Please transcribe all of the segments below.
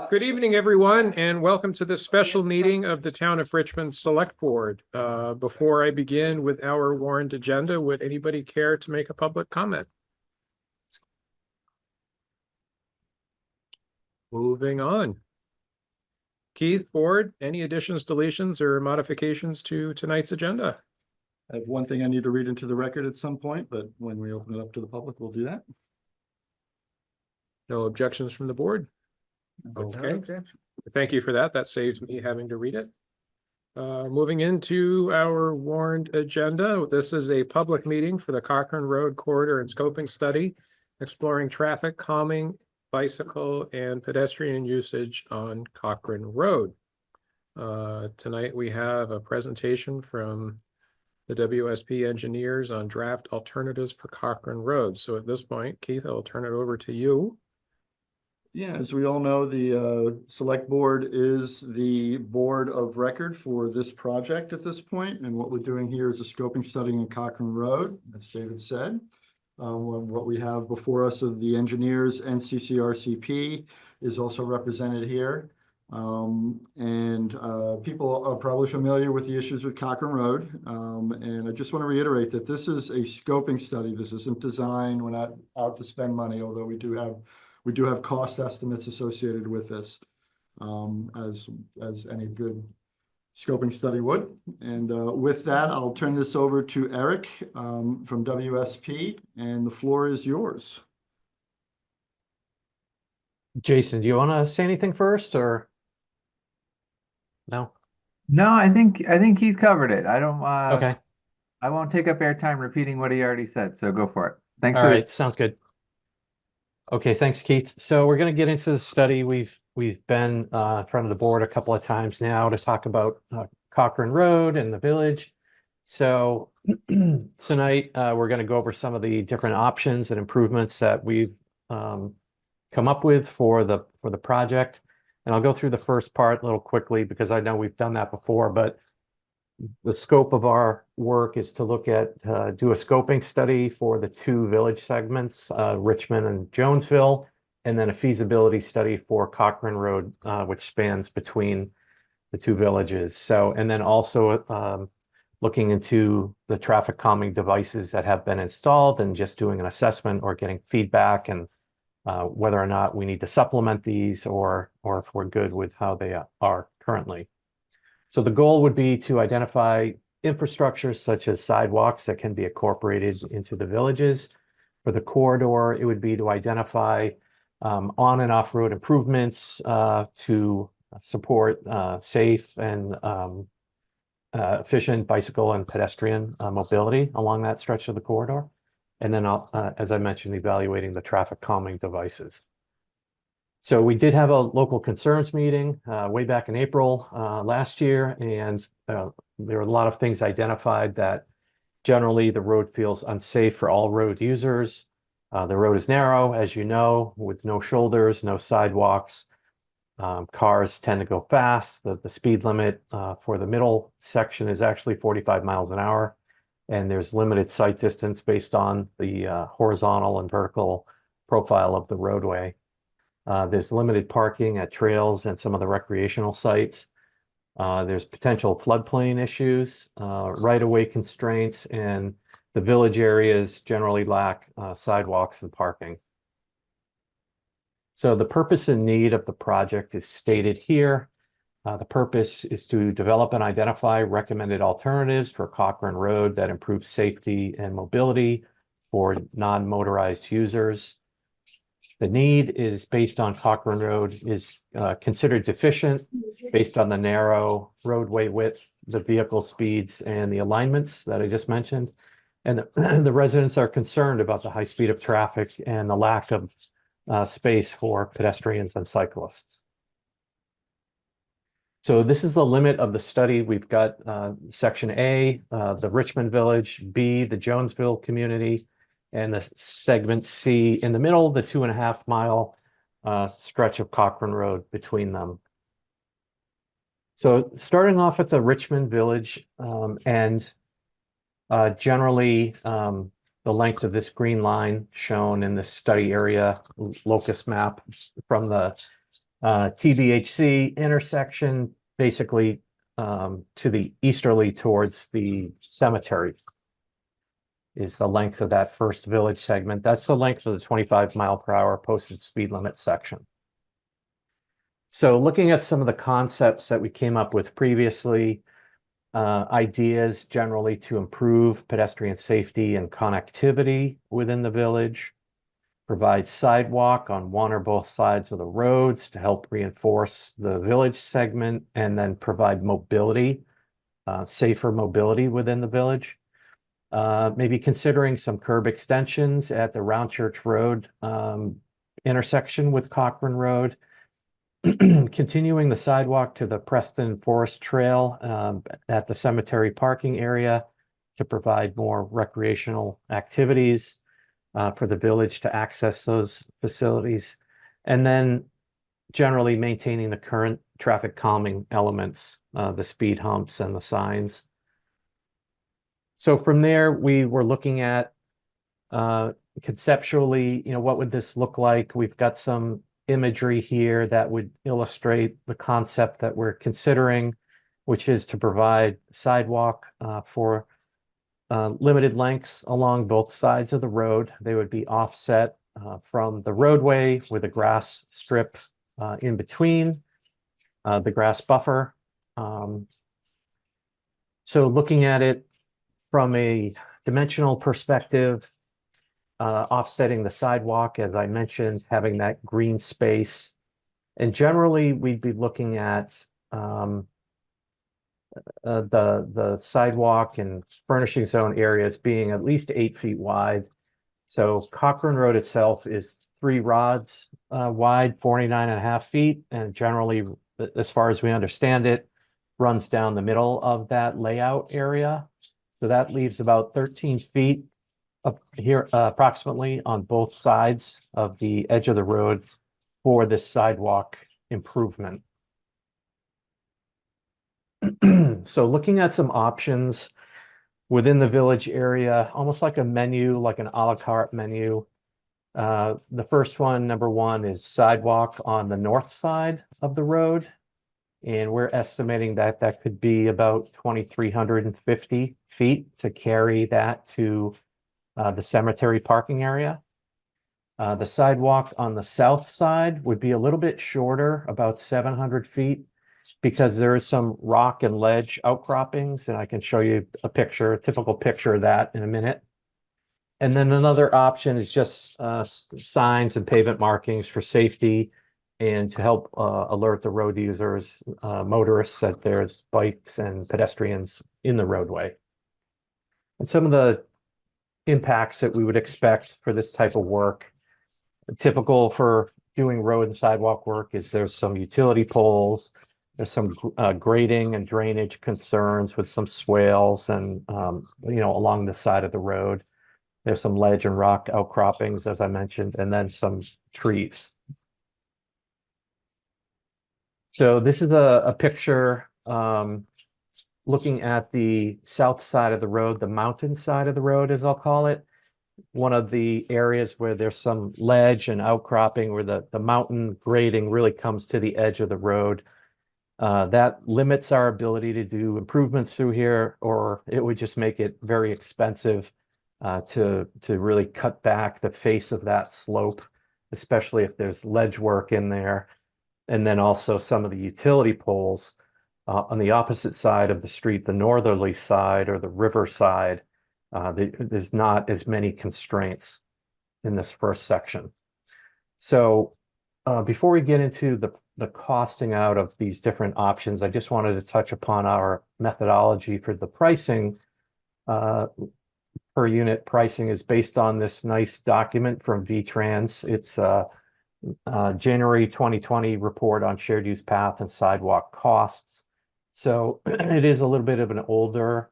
Good evening, everyone, and welcome to this special meeting of the Town of Richmond Select Board. Before I begin with our warrant agenda, would anybody care to make a public comment? Moving on. Keith, Board, any additions, deletions, or modifications to tonight's agenda? I have one thing I need to read into the record at some point, but when we open it up to the public, we'll do that. No objections from the board? Okay. Thank you for that. That saves me having to read it. Moving into our warrant agenda, this is a public meeting for the Cochran Road Corridor and Scoping Study, exploring traffic calming, bicycle, and pedestrian usage on Cochran Road. Tonight we have a presentation from the WSP engineers on draft alternatives for Cochran Road. So at this point, Keith, I'll turn it over to you. Yeah, as we all know, the select board is the board of record for this project at this point. And what we're doing here is a scoping study in Cochran Road, as David said. What we have before us of the engineers and CCRCP is also represented here. People are probably familiar with the issues with Cochran Road. And I just want to reiterate that this is a scoping study. This isn't design. We're not out to spend money, although we do have cost estimates associated with this, as any good scoping study would. And with that, I'll turn this over to Eric from WSP, and the floor is yours. Jason, do you want to say anything first, or no? No, I think he's covered it. I don't. Okay. I won't take up airtime repeating what he already said. So go for it. Thanks. All right. Sounds good. Okay. Thanks, Keith. So we're going to get into the study. We've been in front of the board a couple of times now to talk about Cochran Road and the village. So tonight we're going to go over some of the different options and improvements that we've come up with for the project. And I'll go through the first part a little quickly because I know we've done that before, but the scope of our work is to look at, do a scoping study for the two village segments, Richmond and Jonesville, and then a feasibility study for Cochran Road, which spans between the two villages. So, and then also looking into the traffic calming devices that have been installed and just doing an assessment or getting feedback and whether or not we need to supplement these or if we're good with how they are currently. So the goal would be to identify infrastructure such as sidewalks that can be incorporated into the villages. For the corridor, it would be to identify on and off-road improvements to support safe and efficient bicycle and pedestrian mobility along that stretch of the corridor. And then, as I mentioned, evaluating the traffic calming devices. So we did have a local concerns meeting way back in April last year, and there were a lot of things identified that generally the road feels unsafe for all road users. The road is narrow, as you know, with no shoulders, no sidewalks. Cars tend to go fast. The speed limit for the middle section is actually 45 miles an hour. And there's limited sight distance based on the horizontal and vertical profile of the roadway. There's limited parking at trails and some of the recreational sites. There's potential floodplain issues, right-of-way constraints, and the village areas generally lack sidewalks and parking. So the purpose and need of the project is stated here. The purpose is to develop and identify recommended alternatives for Cochran Road that improve safety and mobility for non-motorized users. The need is based on Cochran Road is considered deficient based on the narrow roadway width, the vehicle speeds, and the alignments that I just mentioned. And the residents are concerned about the high speed of traffic and the lack of space for pedestrians and cyclists. So this is the limit of the study. We've got section A, the Richmond Village, B, the Jonesville community, and the segment C in the middle, the 2.5 mile stretch of Cochran Road between them. So starting off at the Richmond Village and generally the length of this green line shown in the study area locus map from the TBHC intersection, basically to the easterly towards the cemetery is the length of that first village segment. That's the length of the 25 mph posted speed limit section. So looking at some of the concepts that we came up with previously, ideas generally to improve pedestrian safety and connectivity within the village, provide sidewalk on one or both sides of the roads to help reinforce the village segment, and then provide mobility, safer mobility within the village. Maybe considering some curb extensions at the Round Church Road intersection with Cochran Road, continuing the sidewalk to the Preston Forest Trail at the cemetery parking area to provide more recreational activities for the village to access those facilities, and then generally maintaining the current traffic calming elements, the speed humps and the signs. So from there, we were looking at conceptually, what would this look like? We've got some imagery here that would illustrate the concept that we're considering, which is to provide sidewalk for limited lengths along both sides of the road. They would be offset from the roadway with a grass strip in between, the grass buffer. So looking at it from a dimensional perspective, offsetting the sidewalk, as I mentioned, having that green space. And generally, we'd be looking at the sidewalk and furnishing zone areas being at least 8 feet wide. So Cochran Road itself is 3 rods wide, 49.5 feet, and generally, as far as we understand it, runs down the middle of that layout area. So that leaves about 13 feet up here approximately on both sides of the edge of the road for this sidewalk improvement. So looking at some options within the village area, almost like a menu, like an a la carte menu. The first one, number 1, is sidewalk on the north side of the road. And we're estimating that that could be about 2,350 feet to carry that to the cemetery parking area. The sidewalk on the south side would be a little bit shorter, about 700 feet, because there is some rock and ledge outcroppings, and I can show you a picture, a typical picture of that in a minute. And then another option is just signs and pavement markings for safety and to help alert the road users, motorists, that there's bikes and pedestrians in the roadway. And some of the impacts that we would expect for this type of work, typical for doing road and sidewalk work, is there's some utility poles, there's some grading and drainage concerns with some swales and, along the side of the road. There's some ledge and rock outcroppings, as I mentioned, and then some trees. So this is a picture looking at the south side of the road, the mountain side of the road, as I'll call it. One of the areas where there's some ledge and outcropping, where the mountain grading really comes to the edge of the road. That limits our ability to do improvements through here, or it would just make it very expensive to really cut back the face of that slope, especially if there's ledge work in there. And then also some of the utility poles on the opposite side of the street, the northerly side or the river side, there's not as many constraints in this first section. So before we get into the costing out of these different options, I just wanted to touch upon our methodology for the pricing. Per unit pricing is based on this nice document from VTrans. It's January 2020 report on shared use path and sidewalk costs. So it is a little bit of an older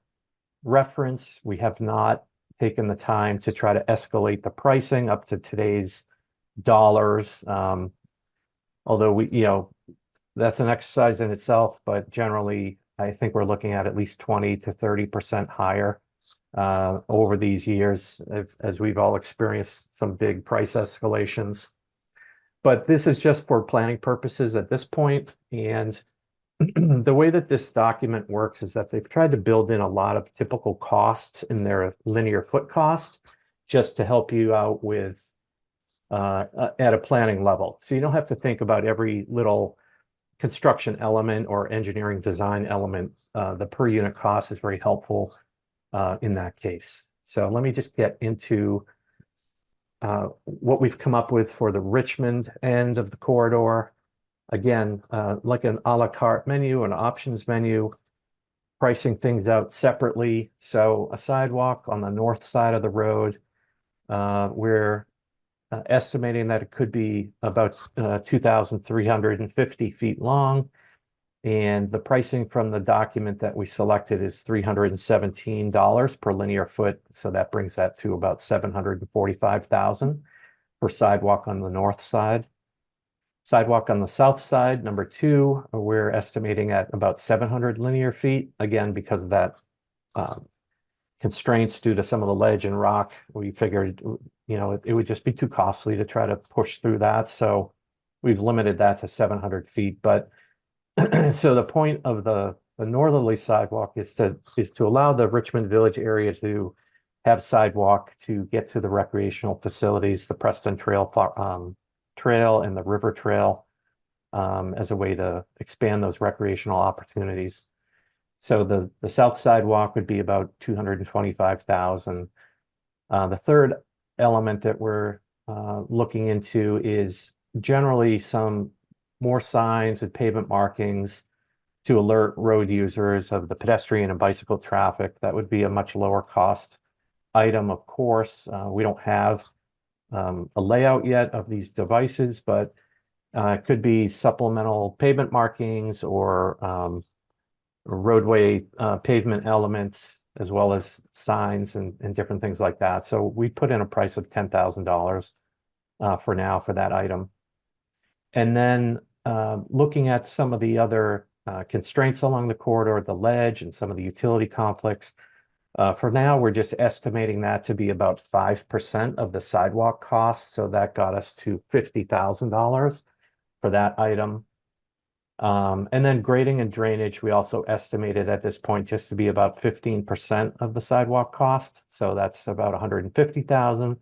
reference. We have not taken the time to try to escalate the pricing up to today's dollars. Although that's an exercise in itself, but generally I think we're looking at least 20 to 30% higher over these years, as we've all experienced some big price escalations. But this is just for planning purposes at this point, and the way that this document works is that they've tried to build in a lot of typical costs in their linear foot cost just to help you out with at a planning level. So you don't have to think about every little construction element or engineering design element. The per unit cost is very helpful in that case. So let me just get into what we've come up with for the Richmond end of the corridor. Again, like an a la carte menu, an options menu, pricing things out separately. So a sidewalk on the north side of the road, we're estimating that it could be about 2,350 feet long. And the pricing from the document that we selected is $317 per linear foot. So that brings that to about 745,000 for sidewalk on the north side. Sidewalk on the south side, number 2, we're estimating at about 700 linear feet. Again, because of that constraints due to some of the ledge and rock, we figured, you know, it would just be too costly to try to push through that. So we've limited that to 700 feet. But so the point of the northerly sidewalk is to allow the Richmond Village area to have sidewalk to get to the recreational facilities, the Preston Trail Trail and the River Trail, as a way to expand those recreational opportunities. So the south sidewalk would be about 225,000. The third element that we're looking into is generally some more signs and pavement markings to alert road users of the pedestrian and bicycle traffic. That would be a much lower cost item, of course. We don't have a layout yet of these devices, but it could be supplemental pavement markings or roadway pavement elements, as well as signs and different things like that. So we put in a price of $10,000 for now for that item. And then looking at some of the other constraints along the corridor, the ledge and some of the utility conflicts, for now, we're just estimating that to be about 5% of the sidewalk cost. So that got us to $50,000 for that item. And then grading and drainage, we also estimated at this point just to be about 15% of the sidewalk cost. So that's about 150,000.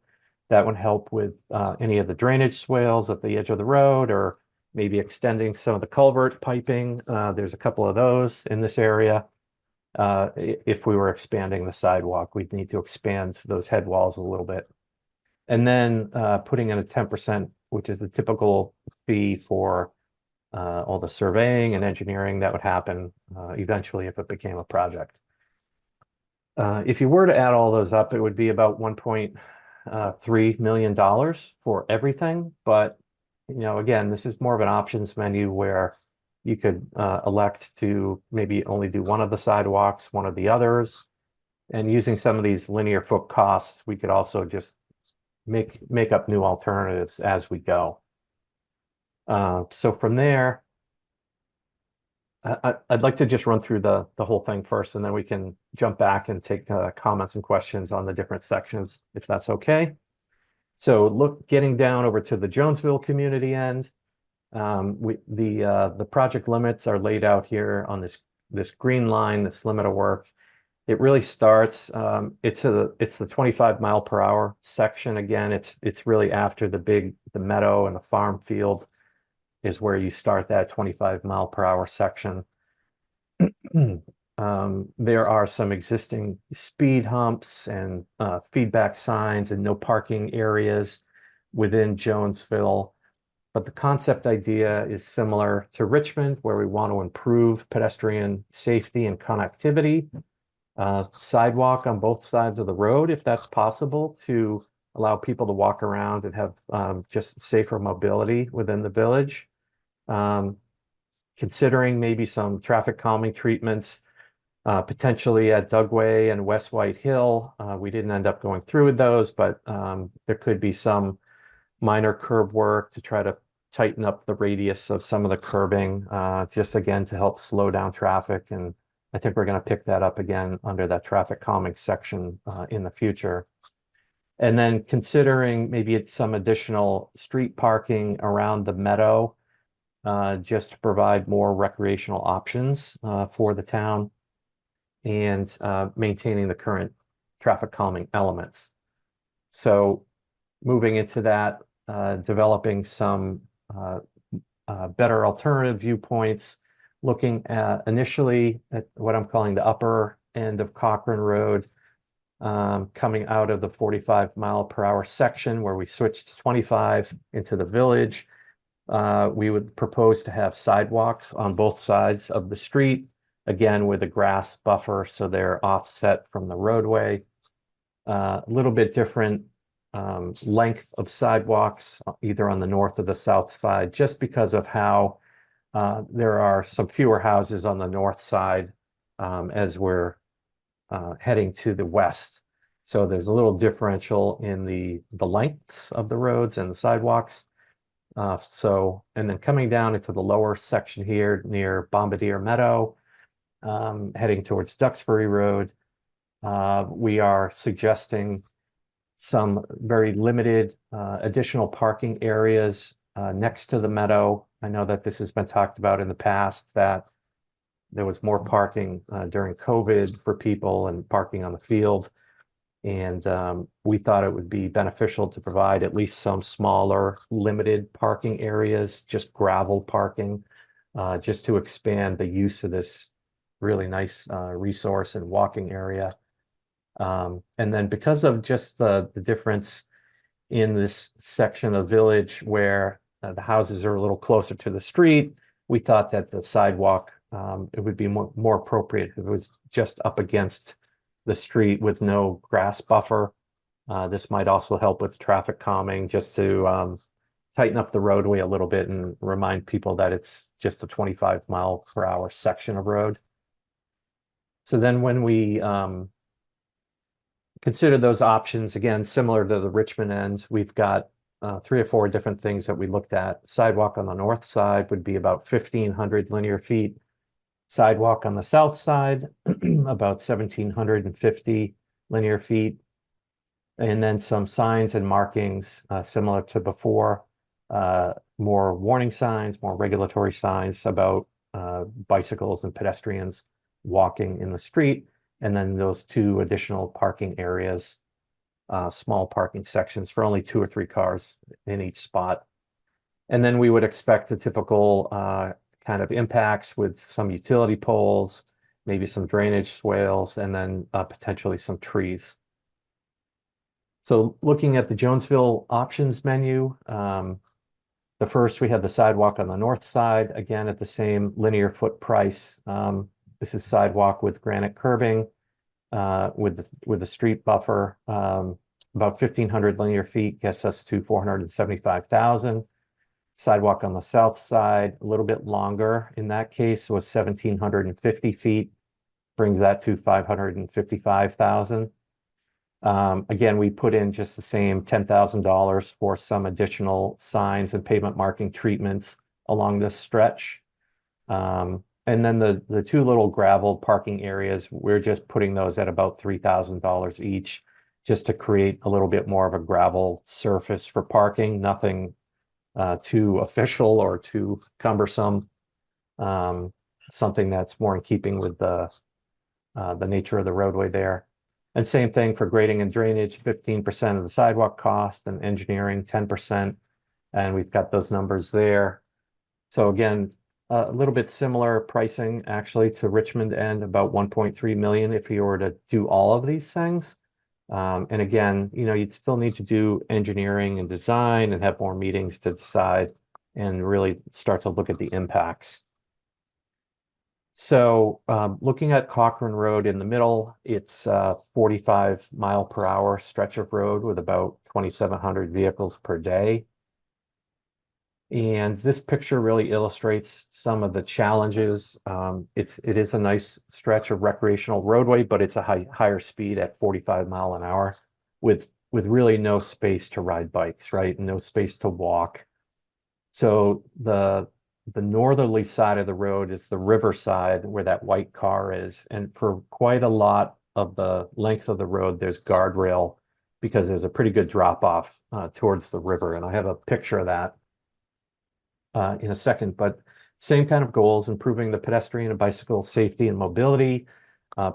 That would help with any of the drainage swales at the edge of the road, or maybe extending some of the culvert piping. There's a couple of those in this area. If we were expanding the sidewalk, we'd need to expand those head walls a little bit. And then putting in a 10%, which is the typical fee for all the surveying and engineering that would happen eventually if it became a project. If you were to add all those up, it would be about $1.3 million for everything. But, you know, again, this is more of an options menu where you could elect to maybe only do one of the sidewalks, one of the others. And using some of these linear foot costs, we could also just make up new alternatives as we go. So from there, I'd like to just run through the whole thing first, and then we can jump back and take comments and questions on the different sections, if that's okay. So getting down over to the Jonesville community end, the project limits are laid out here on this green line, this limit of work. It really starts, it's the 25 mile per hour section. Again, it's really after the meadow and the farm field is where you start that 25 mile per hour section. There are some existing speed humps and feedback signs and no parking areas within Jonesville. But the concept idea is similar to Richmond, where we want to improve pedestrian safety and connectivity. Sidewalk on both sides of the road, if that's possible, to allow people to walk around and have just safer mobility within the village. Considering maybe some traffic calming treatments, potentially at Dugway and West White Hill. We didn't end up going through with those, but there could be some minor curb work to try to tighten up the radius of some of the curbing, just again to help slow down traffic. And I think we're going to pick that up again under that traffic calming section in the future. And then considering maybe it's some additional street parking around the meadow, just to provide more recreational options for the town, and maintaining the current traffic calming elements. So moving into that, developing some better alternative viewpoints, looking at initially at what I'm calling the upper end of Cochran Road, coming out of the 45-mile-per-hour section where we switched to 25 into the village. We would propose to have sidewalks on both sides of the street, again with a grass buffer so they're offset from the roadway. A little bit different length of sidewalks either on the north or the south side, just because of how there are some fewer houses on the north side as we're heading to the west. So there's a little differential in the lengths of the roads and the sidewalks. And then coming down into the lower section here near Bombardier Meadow, heading towards Duxbury Road, we are suggesting some very limited additional parking areas next to the meadow. I know that this has been talked about in the past, that there was more parking during COVID for people and parking on the field. And we thought it would be beneficial to provide at least some smaller limited parking areas, just gravel parking, just to expand the use of this really nice resource and walking area. And then because of just the difference in this section of village where the houses are a little closer to the street, we thought that the sidewalk, it would be more appropriate if it was just up against the street with no grass buffer. This might also help with traffic calming, just to tighten up the roadway a little bit and remind people that it's just a 25-mile-per-hour section of road. So then when we consider those options, again, similar to the Richmond end, we've got 3 or 4 different things that we looked at. Sidewalk on the north side would be about 1,500 linear feet. Sidewalk on the south side, about 1,750 linear feet. And then some signs and markings similar to before, more warning signs, more regulatory signs about bicycles and pedestrians walking in the street. And then those 2 additional parking areas, small parking sections for only 2 or 3 cars in each spot. And then we would expect a typical kind of impacts with some utility poles, maybe some drainage swales, and then potentially some trees. So looking at the Jonesville options menu, the first we have the sidewalk on the north side, again at the same linear foot price. This is sidewalk with granite curbing, with the street buffer. About 1,500 linear feet gets us to 475,000. Sidewalk on the south side, a little bit longer in that case, was 1,750 feet, brings that to 555,000. Again, we put in just the same $10,000 for some additional signs and pavement marking treatments along this stretch. And then the 2 little gravel parking areas, we're just putting those at about $3,000 each, just to create a little bit more of a gravel surface for parking, nothing too official or too cumbersome, something that's more in keeping with the nature of the roadway there. And same thing for grading and drainage, 15% of the sidewalk cost, and engineering 10%. And we've got those numbers there. So again, a little bit similar pricing actually to Richmond end, about 1.3 million if you were to do all of these things. And again, you'd still need to do engineering and design and have more meetings to decide and really start to look at the impacts. So looking at Cochran Road in the middle, it's a 45-mile-per-hour stretch of road with about 2,700 vehicles per day. And this picture really illustrates some of the challenges. It is a nice stretch of recreational roadway, but it's a higher speed at 45 mile an hour with really no space to ride bikes, right? And no space to walk. So the northerly side of the road is the riverside where that white car is. And for quite a lot of the length of the road, there's guardrail because there's a pretty good drop off towards the river. And I have a picture of that in a second, but same kind of goals: improving the pedestrian and bicycle safety and mobility,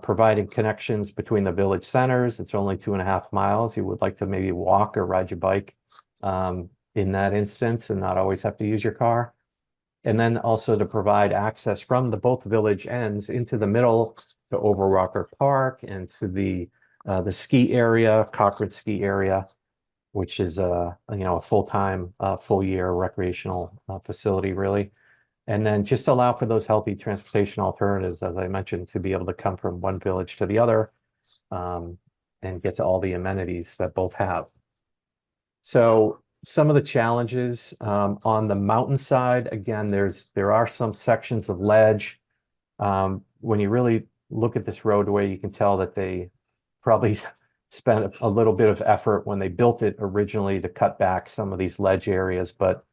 providing connections between the village centers. It's only 2.5 miles. You would like to maybe walk or ride your bike in that instance and not always have to use your car. And then also to provide access from both village ends into the middle to Overwalker Park and to the ski area, Cochran ski area, which is a full-time, full-year recreational facility, really. And then just allow for those healthy transportation alternatives, as I mentioned, to be able to come from one village to the other and get to all the amenities that both have. So some of the challenges on the mountainside, again, there are some sections of ledge. When you really look at this roadway, you can tell that they probably spent a little bit of effort when they built it originally to cut back some of these ledge areas, but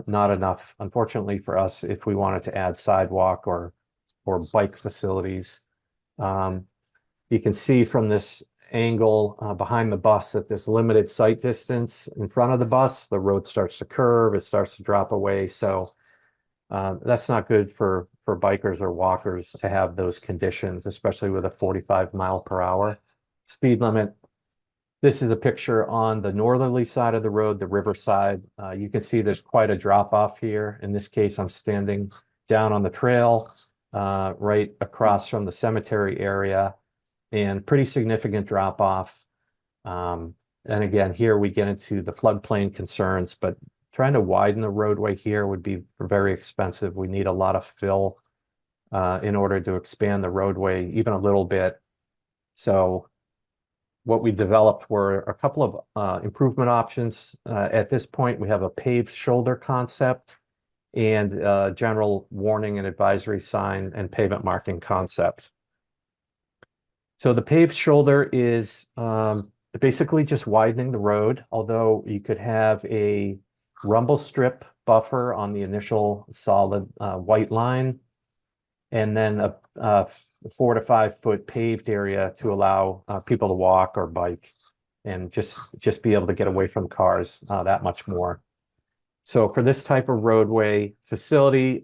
not enough, unfortunately, for us if we wanted to add sidewalk or bike facilities. You can see from this angle behind the bus that there's limited sight distance in front of the bus. The road starts to curve, it starts to drop away. So that's not good for bikers or walkers to have those conditions, especially with a 45-mile-per-hour speed limit. This is a picture on the northerly side of the road, the riverside. You can see there's quite a drop off here. In this case, I'm standing down on the trail right across from the cemetery area, and pretty significant drop off. And again, here we get into the floodplain concerns, but trying to widen the roadway here would be very expensive. We need a lot of fill in order to expand the roadway even a little bit. So what we developed were a couple of improvement options. At this point, we have a paved shoulder concept and general warning and advisory sign and pavement marking concept. So the paved shoulder is basically just widening the road, although you could have a rumble strip buffer on the initial solid white line, and then a 4 to 5 foot paved area to allow people to walk or bike and just be able to get away from cars that much more. So for this type of roadway facility,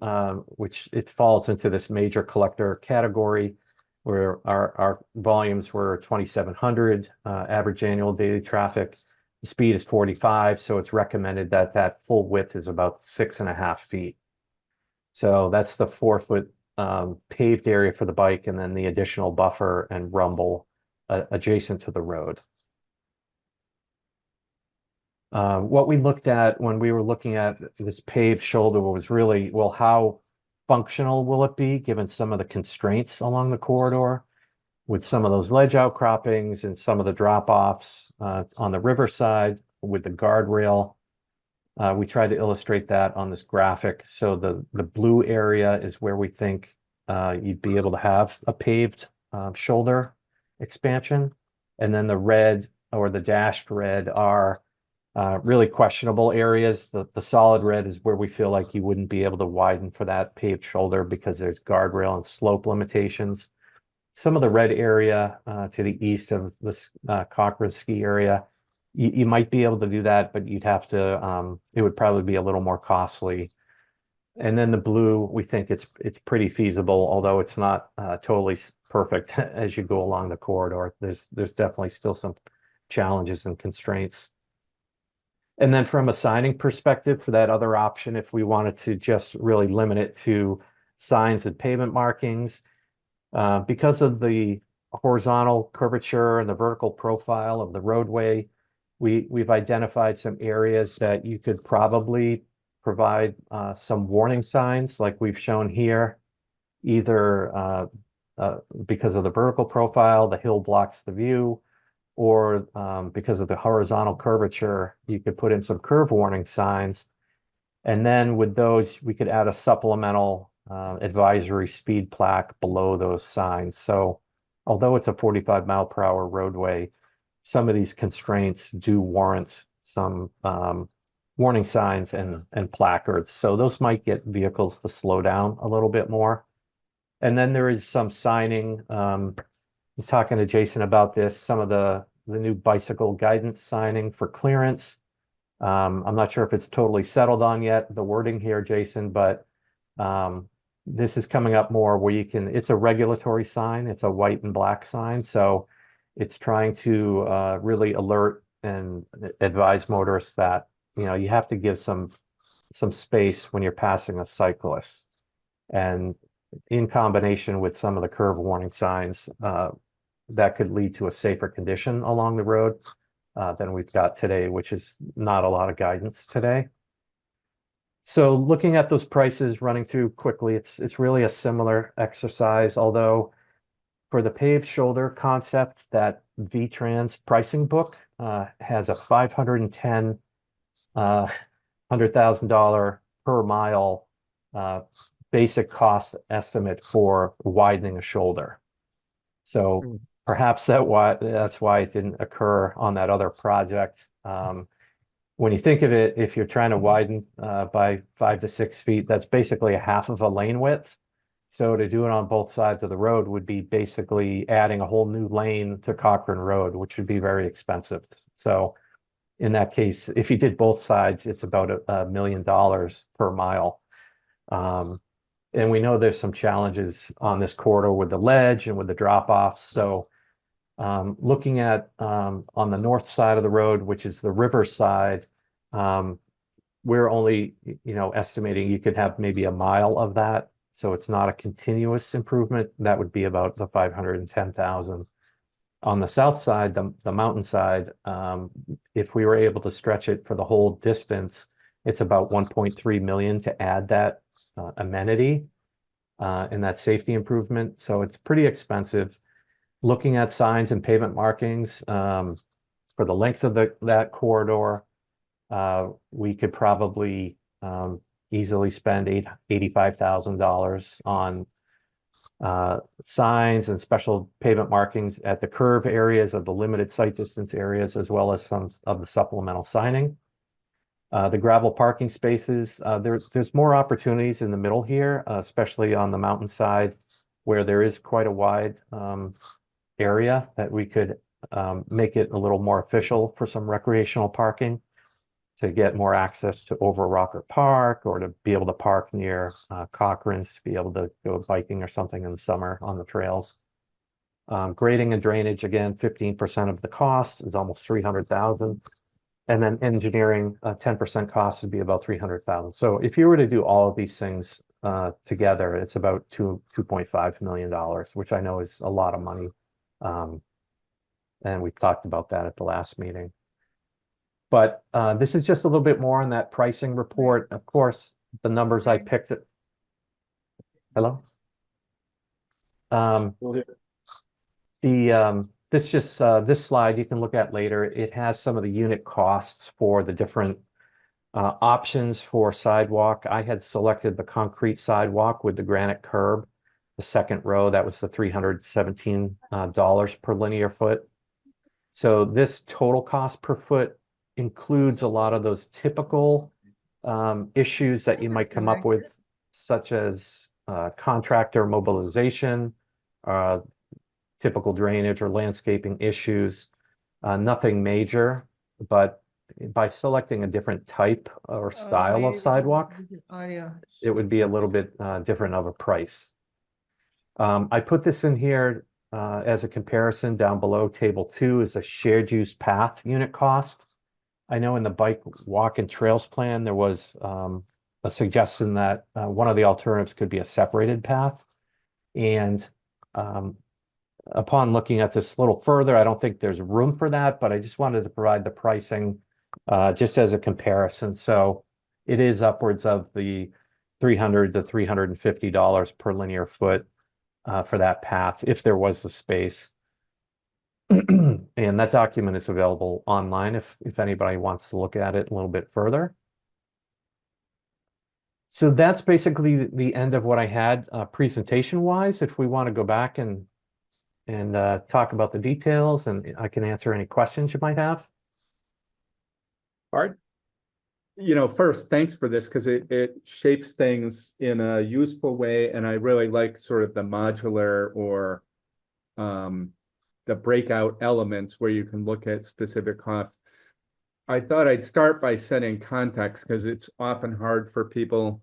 which it falls into this major collector category, where our volumes were 2,700 average annual daily traffic. The speed is 45, so it's recommended that that full width is about 6.5 feet. So that's the 4 foot paved area for the bike, and then the additional buffer and rumble adjacent to the road. What we looked at when we were looking at this paved shoulder was really, well, how functional will it be given some of the constraints along the corridor with some of those ledge outcroppings and some of the drop-offs on the riverside with the guardrail. We tried to illustrate that on this graphic. So the blue area is where we think you'd be able to have a paved shoulder expansion. And then the red or the dashed red are really questionable areas. The solid red is where we feel like you wouldn't be able to widen for that paved shoulder because there's guardrail and slope limitations. Some of the red area to the east of the Cochran ski area, you might be able to do that, but you'd have to, it would probably be a little more costly. And then the blue, we think it's pretty feasible, although it's not totally perfect as you go along the corridor. There's definitely still some challenges and constraints. And then from a signing perspective for that other option, if we wanted to just really limit it to signs and pavement markings, because of the horizontal curvature and the vertical profile of the roadway, we've identified some areas that you could probably provide some warning signs like we've shown here, either because of the vertical profile, the hill blocks the view, or because of the horizontal curvature, you could put in some curve warning signs. And then with those, we could add a supplemental advisory speed plaque below those signs. So although it's a 45-mile-per-hour roadway, some of these constraints do warrant some warning signs and placards. So those might get vehicles to slow down a little bit more. And then there is some signing. I was talking to Jason about this. Some of the the new bicycle guidance signing for clearance. I'm not sure if it's totally settled on yet, the wording here, Jason, but this is coming up more where you can, it's a regulatory sign, it's a white and black sign, so it's trying to really alert and advise motorists that, you know, you have to give some space when you're passing a cyclist. And in combination with some of the curve warning signs, that could lead to a safer condition along the road than we've got today, which is not a lot of guidance today. So looking at those prices running through quickly, it's really a similar exercise, although for the paved shoulder concept, that V-Trans pricing book has a $100,000 per mile basic cost estimate for widening a shoulder. So perhaps that's why it didn't occur on that other project. When you think of it, if you're trying to widen by 5 to 6 feet, that's basically a half of a lane width. So to do it on both sides of the road would be basically adding a whole new lane to Cochran Road, which would be very expensive. So in that case, if you did both sides, it's about $1 million per mile. And we know there's some challenges on this corridor with the ledge and with the drop-offs. So looking at on the north side of the road, which is the river side, we're only, you know, estimating you could have maybe a mile of that. So it's not a continuous improvement. That would be about the 510,000. On the south side, the mountain side, if we were able to stretch it for the whole distance, it's about 1.3 million to add that amenity and that safety improvement. So it's pretty expensive. Looking at signs and pavement markings for the length of that corridor, we could probably easily spend $85,000 on signs and special pavement markings at the curve areas of the limited sight distance areas, as well as some of the supplemental signing. The gravel parking spaces, there's more opportunities in the middle here, especially on the mountainside, where there is quite a wide area that we could make it a little more official for some recreational parking to get more access to over Rocker Park, or to be able to park near Cochran's, to be able to go biking or something in the summer on the trails. Grading and drainage, again, 15% of the cost is almost 300,000. And then engineering, 10% cost would be about 300,000. So if you were to do all of these things together, it's about $2.5 million, which I know is a lot of money. And we talked about that at the last meeting. But this is just a little bit more on that pricing report. Of course, the numbers I picked. Hello? This slide you can look at later. It has some of the unit costs for the different options for sidewalk. I had selected the concrete sidewalk with the granite curb, the second row. That was the $317 per linear foot. So this total cost per foot includes a lot of those typical issues that you might come up with, such as contractor mobilization, typical drainage or landscaping issues, nothing major, but by selecting a different type or style of sidewalk, it would be a little bit different of a price. I put this in here as a comparison. Down below, table 2 is a shared use path unit cost. I know in the bike, walk, and trails plan, there was a suggestion that one of the alternatives could be a separated path. And upon looking at this a little further, I don't think there's room for that, but I just wanted to provide the pricing just as a comparison. So it is upwards of the $300 to $350 per linear foot for that path, if there was the space. And that document is available online if anybody wants to look at it a little bit further. So that's basically the end of what I had presentation-wise. If we want to go back and talk about the details, and I can answer any questions you might have. Art? You know, first, thanks for this, because it shapes things in a useful way, and I really like sort of the modular or the breakout elements where you can look at specific costs. I thought I'd start by setting context because it's often hard for people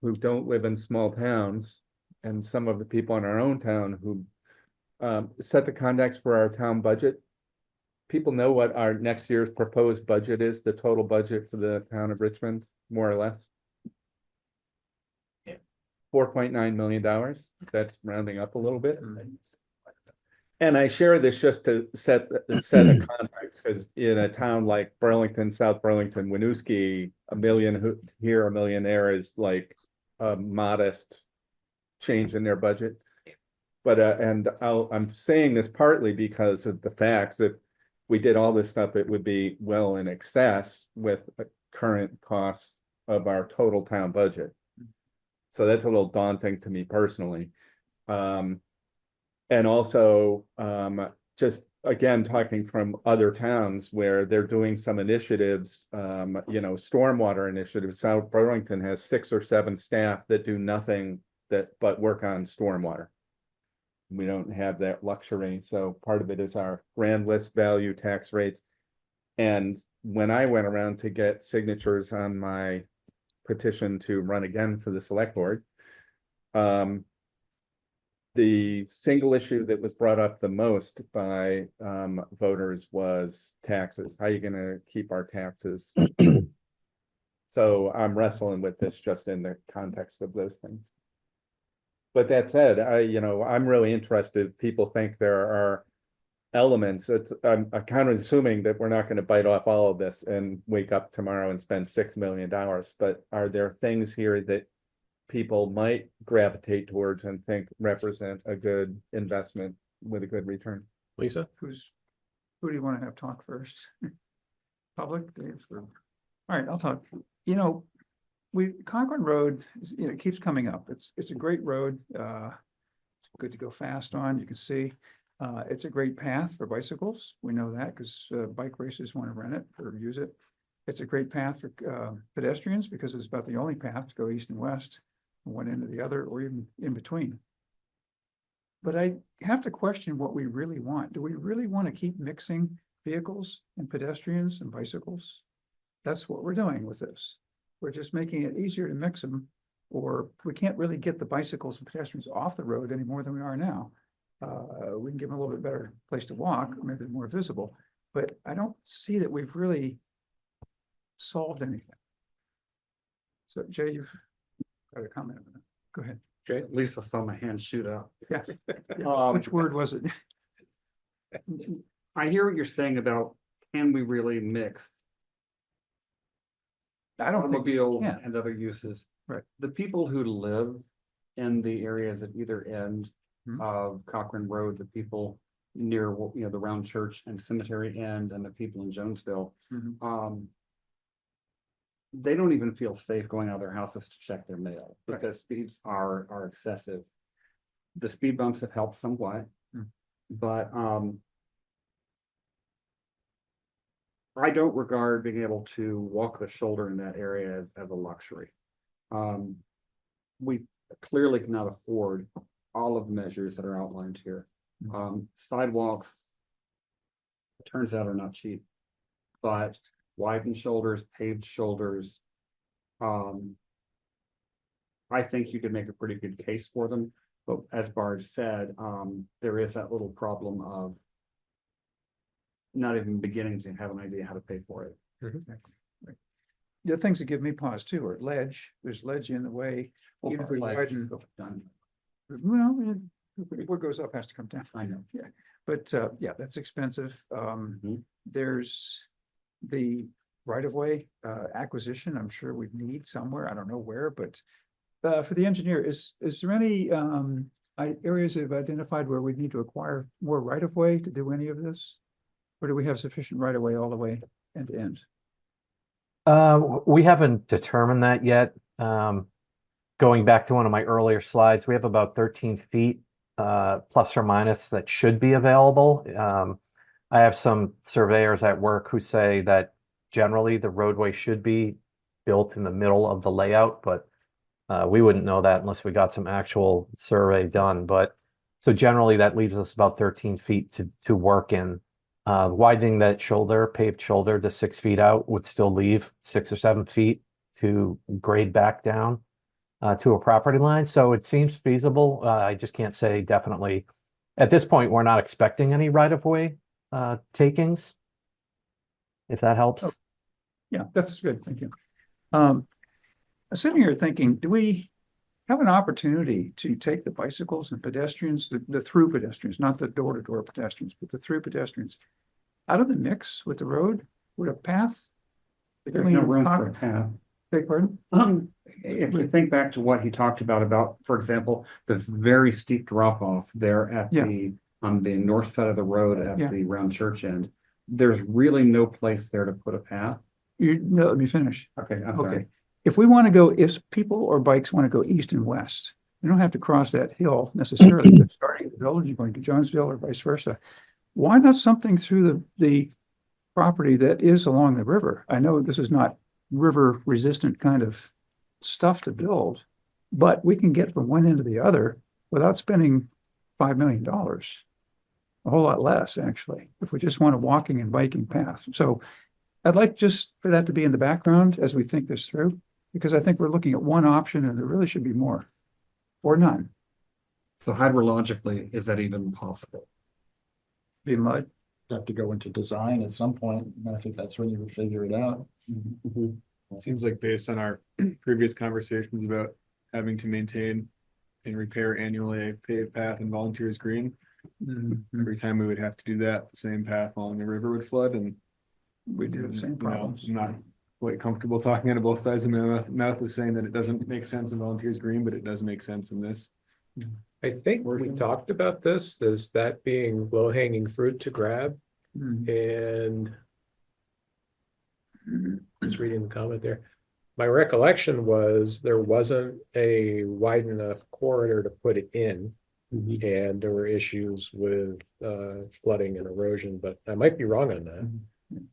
who don't live in small towns and some of the people in our own town who set the context for our town budget. People know what our next year's proposed budget is, the total budget for the town of Richmond, more or less. $4.9 million. That's rounding up a little bit. And I share this just to set a context, because in a town like Burlington, South Burlington, Winooski, $1 million here, $1 million there is like a modest change in their budget. But and I'm saying this partly because of the facts that we did all this stuff, it would be well in excess with current costs of our total town budget. So that's a little daunting to me personally. And also, just again, talking from other towns where they're doing some initiatives, stormwater initiatives. South Burlington has 6 or 7 staff that do nothing but work on stormwater. We don't have that luxury. So part of it is our grand list value tax rates. And when I went around to get signatures on my petition to run again for the select board, the single issue that was brought up the most by voters was taxes. How are you going to keep our taxes? So I'm wrestling with this just in the context of those things. But that said, I'm really interested. If people think there are elements. I'm kind of assuming that we're not going to bite off all of this and wake up tomorrow and spend $6 million. But are there things here that people might gravitate towards and think represent a good investment with a good return? Lisa? Who do you want to have talk first? Public, Dave? All right, I'll talk. Cochran Road, it keeps coming up. It's a great road. It's good to go fast on. You can see, it's a great path for bicycles. We know that because bike racers want to rent it or use it. It's a great path for pedestrians because it's about the only path to go east and west, from one end to the other, or even in between. But I have to question what we really want. Do we really want to keep mixing vehicles and pedestrians and bicycles? That's what we're doing with this. We're just making it easier to mix them, or we can't really get the bicycles and pedestrians off the road any more than we are now. We can give them a little bit better place to walk, or maybe more visible, but I don't see that we've really solved anything. So Jay, you've got a comment on that. Go ahead. Jay? Lisa saw my hand shoot up. Yeah. Um, Which word was it? I hear what you're saying about, can we really mix I don't think we automobiles can. and other uses? Right. The people who live in the areas at either end Mhm. of Cochran Road, the people near, the Round Church and Cemetery end, and the people in Jonesville, Mhm. They don't even feel safe going out of their houses to check their mail Right. because speeds are excessive. The speed bumps have helped somewhat, but I don't regard being able to walk the shoulder in that area as a luxury. We clearly cannot afford all of the measures that are outlined here. Sidewalks, it turns out, are not cheap, but widened shoulders, paved shoulders. I think you could make a pretty good case for them, but as Bard said, there is that little problem of not even beginning to have an idea how to pay for it. The things that give me pause too are ledge. There's ledge in the way. Well, Even if we ledge. widen- Done. Well, what goes up has to come down. I know. Yeah, but yeah, that's expensive. Mhm. There's the right of way acquisition. I'm sure we need somewhere. I don't know where, but for the engineer, is there any areas you've identified where we need to acquire more right of way to do any of this? Or do we have sufficient right of way all the way end to end? We haven't determined that yet. Going back to one of my earlier slides, we have about 13 feet plus or minus that should be available. I have some surveyors at work who say that generally the roadway should be built in the middle of the layout, but we wouldn't know that unless we got some actual survey done. But So generally that leaves us about 13 feet to work in. Widening that shoulder, paved shoulder to 6 feet out would still leave 6 or 7 feet to grade back down to a property line. So it seems feasible. I just can't say definitely. At this point, we're not expecting any right-of-way takings, if that helps. Oh. Yeah, that's good. Thank you. I'm sitting here thinking, do we have an opportunity to take the bicycles and pedestrians, the through pedestrians, not the door-to-door pedestrians, but the through pedestrians, out of the mix with the road, with a path? There's no room for a path. Beg pardon? If you think back to what he talked about, for example, the very steep drop off there at Yeah. on the north side of the road Yeah. at the round church end, there's really no place there to put a path. No, let me finish. Okay, I'm Okay. sorry. If we want to go, if people or bikes want to go east and west, you don't have to cross that hill necessarily. But starting at the village, you're going to Jonesville or vice versa. Why not something through the property that is along the river? I know this is not river resistant kind of stuff to build, but we can get from one end to the other without spending $5 million. A whole lot less, actually, if we just want a walking and biking path. So I'd like just for that to be in the background as we think this through, because I think we're looking at one option and there really should be more or none. So hydrologically, is that even possible? Be mud. Have to go into design at some point, and I think that's when you would figure it out. It seems like based on our previous conversations about having to maintain and repair annually a paved path and volunteers green, every time we would have to do that, the same path along the river would flood, and We do the same you know, problems. I'm not quite comfortable talking out of both sides of my mouth with saying that it doesn't make sense in volunteers green, but it does make sense in this. I think we talked about this as that being low hanging fruit to grab, and just reading the comment there. My recollection was there wasn't a wide enough corridor to put it in. And there were issues with flooding and erosion, but I might be wrong on that.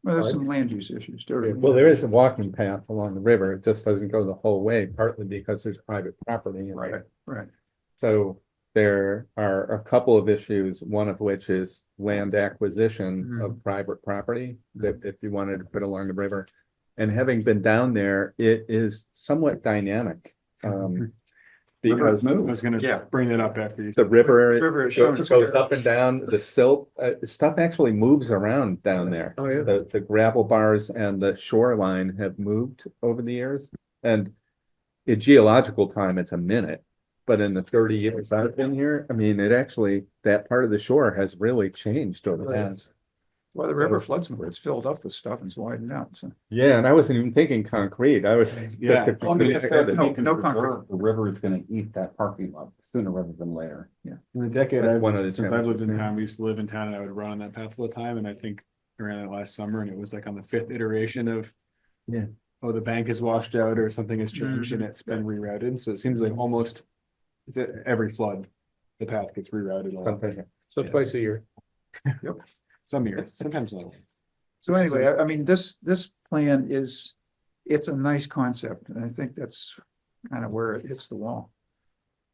Well, there's some land use issues. Too. Well, there is a walking path along the river. It just doesn't go the whole way, partly because there's private property. Right, right. So there are a couple of issues, one of which is land acquisition of private property that if you wanted to put along the river. And having been down there, it is somewhat dynamic. Because I was gonna bring that up after you. the river River is shown goes here. up and down, the silt, stuff actually moves around down there. Oh, yeah. The gravel bars and the shoreline have moved over the years. And in geological time, it's a minute. But in the 30 years I've been here, I mean, it actually, that part of the shore has really changed over that. Well, the river floods more. It's filled up with stuff and it's widened out. So Yeah, and I wasn't even thinking concrete. I was. Yeah. no concrete. The river is gonna eat that parking lot sooner rather than later. In the decade, That's one of the since I've lived in challenges, town, we used to live in town and I would run on that path all the time, and I think around that last summer, and it was like on the 5th iteration of. Yeah. Oh, the bank is washed out or something has changed and it's been rerouted, so it seems like almost. Every flood, the path gets rerouted. Something. So twice a year. Some years, sometimes not. So anyway, I mean, this plan it's a nice concept, and I think that's kind of where it hits the wall.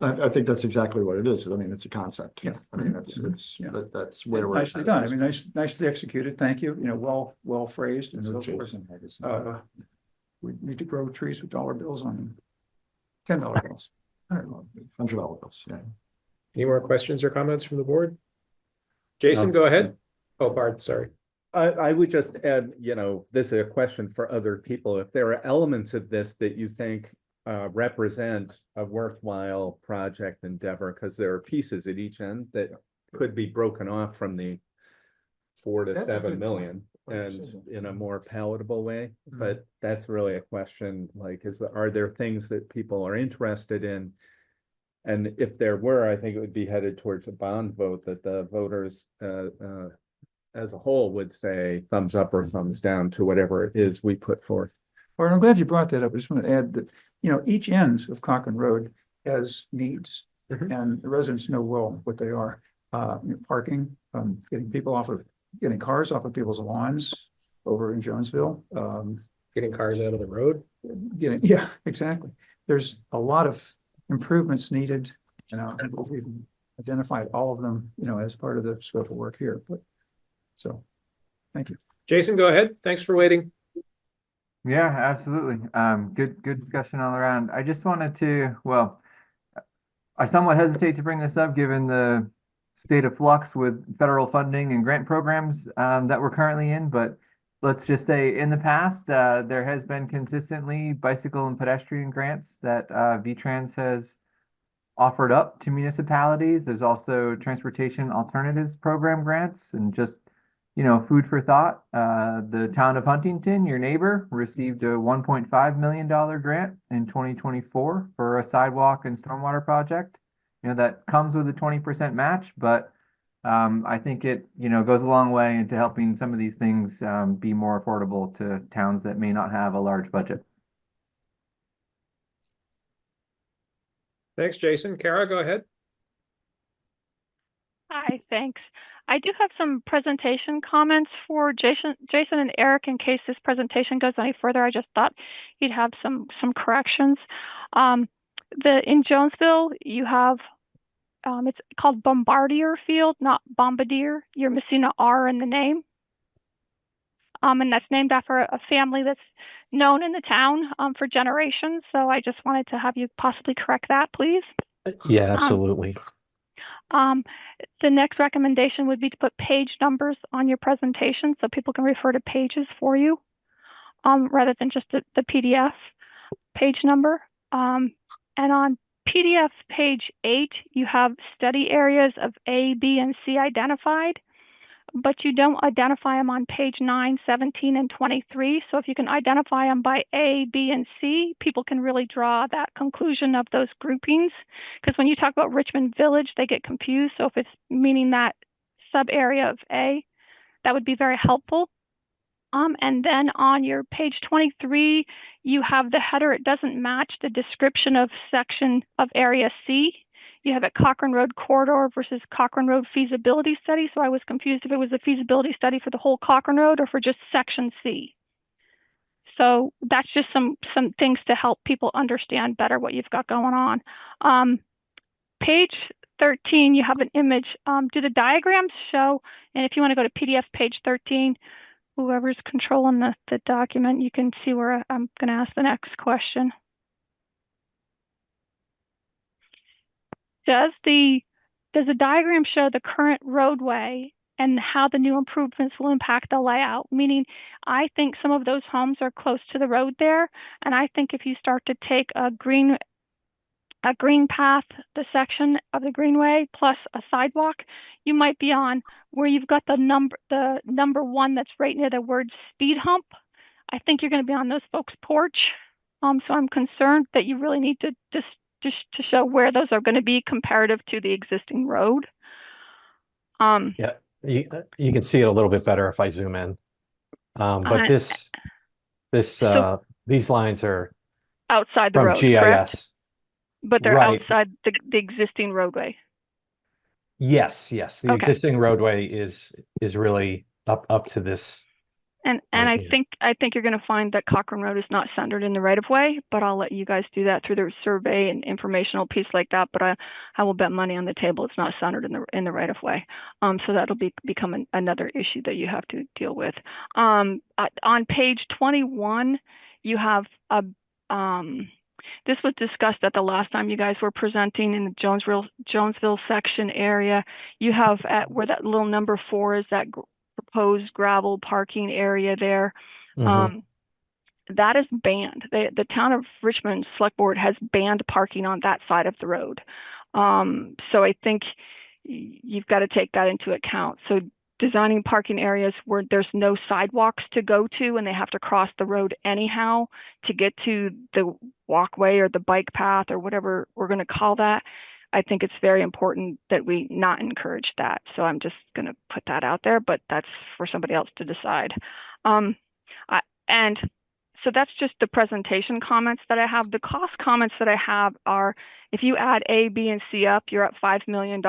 I think that's exactly what it is. I mean, it's a concept. Yeah. I mean, it's, Yeah. that's where we're. Nicely done. I mean, nicely executed. Thank you. You know, well phrased and so forth. Jason had his- We need to grow trees with dollar bills on them. $10 bills. $100 bills, yeah. Any more questions or comments from the board? Jason, go ahead. Oh, Bart, sorry. I would just add, this is a question for other people. If there are elements of this that you think represent a worthwhile project endeavor, because there are pieces at each end that could be broken off from the 4 to That's a 7 good million point. and in a more palatable way. But that's really a question, like, are there things that people are interested in? And if there were, I think it would be headed towards a bond vote that the voters as a whole would say thumbs up or thumbs down to whatever it is we put forth. Well, I'm glad you brought that up. I just want to add that, each end of Cochran Road has needs. And the residents know well what they are. Parking, getting cars off of people's lawns over in Jonesville. Getting cars out of the road. Yeah, exactly. There's a lot of improvements needed. identified all of them, as part of the scope of work here, but, so, thank you. Jason, go ahead. Thanks for waiting. Yeah, absolutely. Good discussion all around. I just wanted to, well, I somewhat hesitate to bring this up given the state of flux with federal funding and grant programs that we're currently in, but let's just say in the past, there has been consistently bicycle and pedestrian grants that VTrans has offered up to municipalities. There's also transportation alternatives program grants and just, food for thought. The town of Huntington, your neighbor, received a $1.5 million grant in 2024 for a sidewalk and stormwater project. That comes with a 20% match, but I think it, goes a long way into helping some of these things be more affordable to towns that may not have a large budget. Thanks, Jason. Kara, go ahead. Hi, thanks. I do have some presentation comments for Jason and Eric in case this presentation goes any further. I just thought you'd have some corrections. In Jonesville, you have it's called Bombardier Field, not Bombardier. You're missing an R in the name. And that's named after a family that's known in the town for generations. So I just wanted to have you possibly correct that, please. Yeah, absolutely. The next recommendation would be to put page numbers on your presentation so people can refer to pages for you rather than just the PDF page number. And on PDF page 8, you have study areas of A, B, and C identified, but you don't identify them on page 9, 17, and 23. So if you can identify them by A, B, and C, people can really draw that conclusion of those groupings. Because when you talk about Richmond Village, they get confused. So if it's meaning that sub area of A, that would be very helpful. And then on your page 23, you have the header. It doesn't match the description of section of area C. You have a Cochran Road corridor versus Cochran Road feasibility study. So I was confused if it was a feasibility study for the whole Cochran Road or for just section C. So that's just some things to help people understand better what you've got going on. Page 13, you have an image. Do the diagrams show? And if you want to go to PDF page 13, whoever's controlling the document, you can see where I'm going to ask the next question. Does the diagram show the current roadway and how the new improvements will impact the layout? Meaning, I think some of those homes are close to the road there, and I think if you start to take a green path, the section of the greenway plus a sidewalk, you might be on where you've got the number 1 that's right near the word speed hump. I think you're going to be on those folks' porch. So I'm concerned that you really need to just to show where those are going to be comparative to the existing road. Yeah, you can see it a little bit better if I zoom in. But these lines are outside the from road, GIS. correct? But they're Right. outside the existing roadway. Yes. The Okay. existing roadway is really up to this. And Right, I think you're going to find that Cochran Road is not centered in the right of way, but I'll let you guys do that through the survey and informational piece like that. But I will bet money on the table it's not centered in the right of way. So that'll become another issue that you have to deal with. On page 21, you have this was discussed at the last time you guys were presenting in the Jonesville section area. You have at where that little number 4 is, that proposed gravel parking area there. Mhm. That is banned. The town of Richmond Selectboard has banned parking on that side of the road. So I think you've got to take that into account. So designing parking areas where there's no sidewalks to go to and they have to cross the road anyhow to get to the walkway or the bike path or whatever we're going to call that. I think it's very important that we not encourage that. So I'm just going to put that out there, but that's for somebody else to decide. And so that's just the presentation comments that I have. The cost comments that I have are, if you add A, B, and C up, you're at $5 million.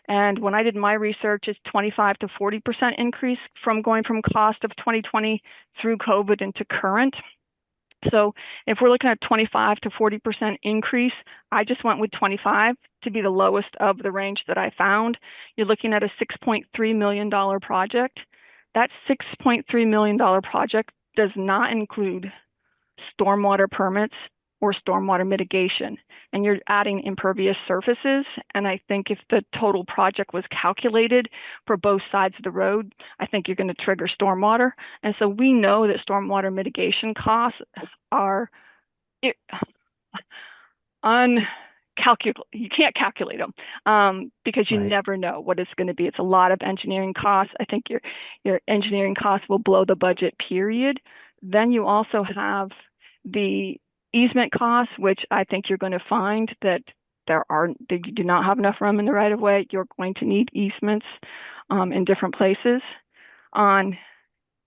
And when I did my research, it's 25 to 40% increase from going from cost of 2020 through COVID into current. So if we're looking at 25 to 40% increase, I just went with 25 to be the lowest of the range that I found. You're looking at a $6.3 million project. That $6.3 million project does not include stormwater permits or stormwater mitigation, and you're adding impervious surfaces. And I think if the total project was calculated for both sides of the road, I think you're going to trigger stormwater. And so we know that stormwater mitigation costs are uncalculable. You can't calculate them because you Right. never know what it's going to be. It's a lot of engineering costs. I think your engineering costs will blow the budget, period. Then you also have the easement costs, which I think you're going to find that that you do not have enough room in the right of way. You're going to need easements in different places. On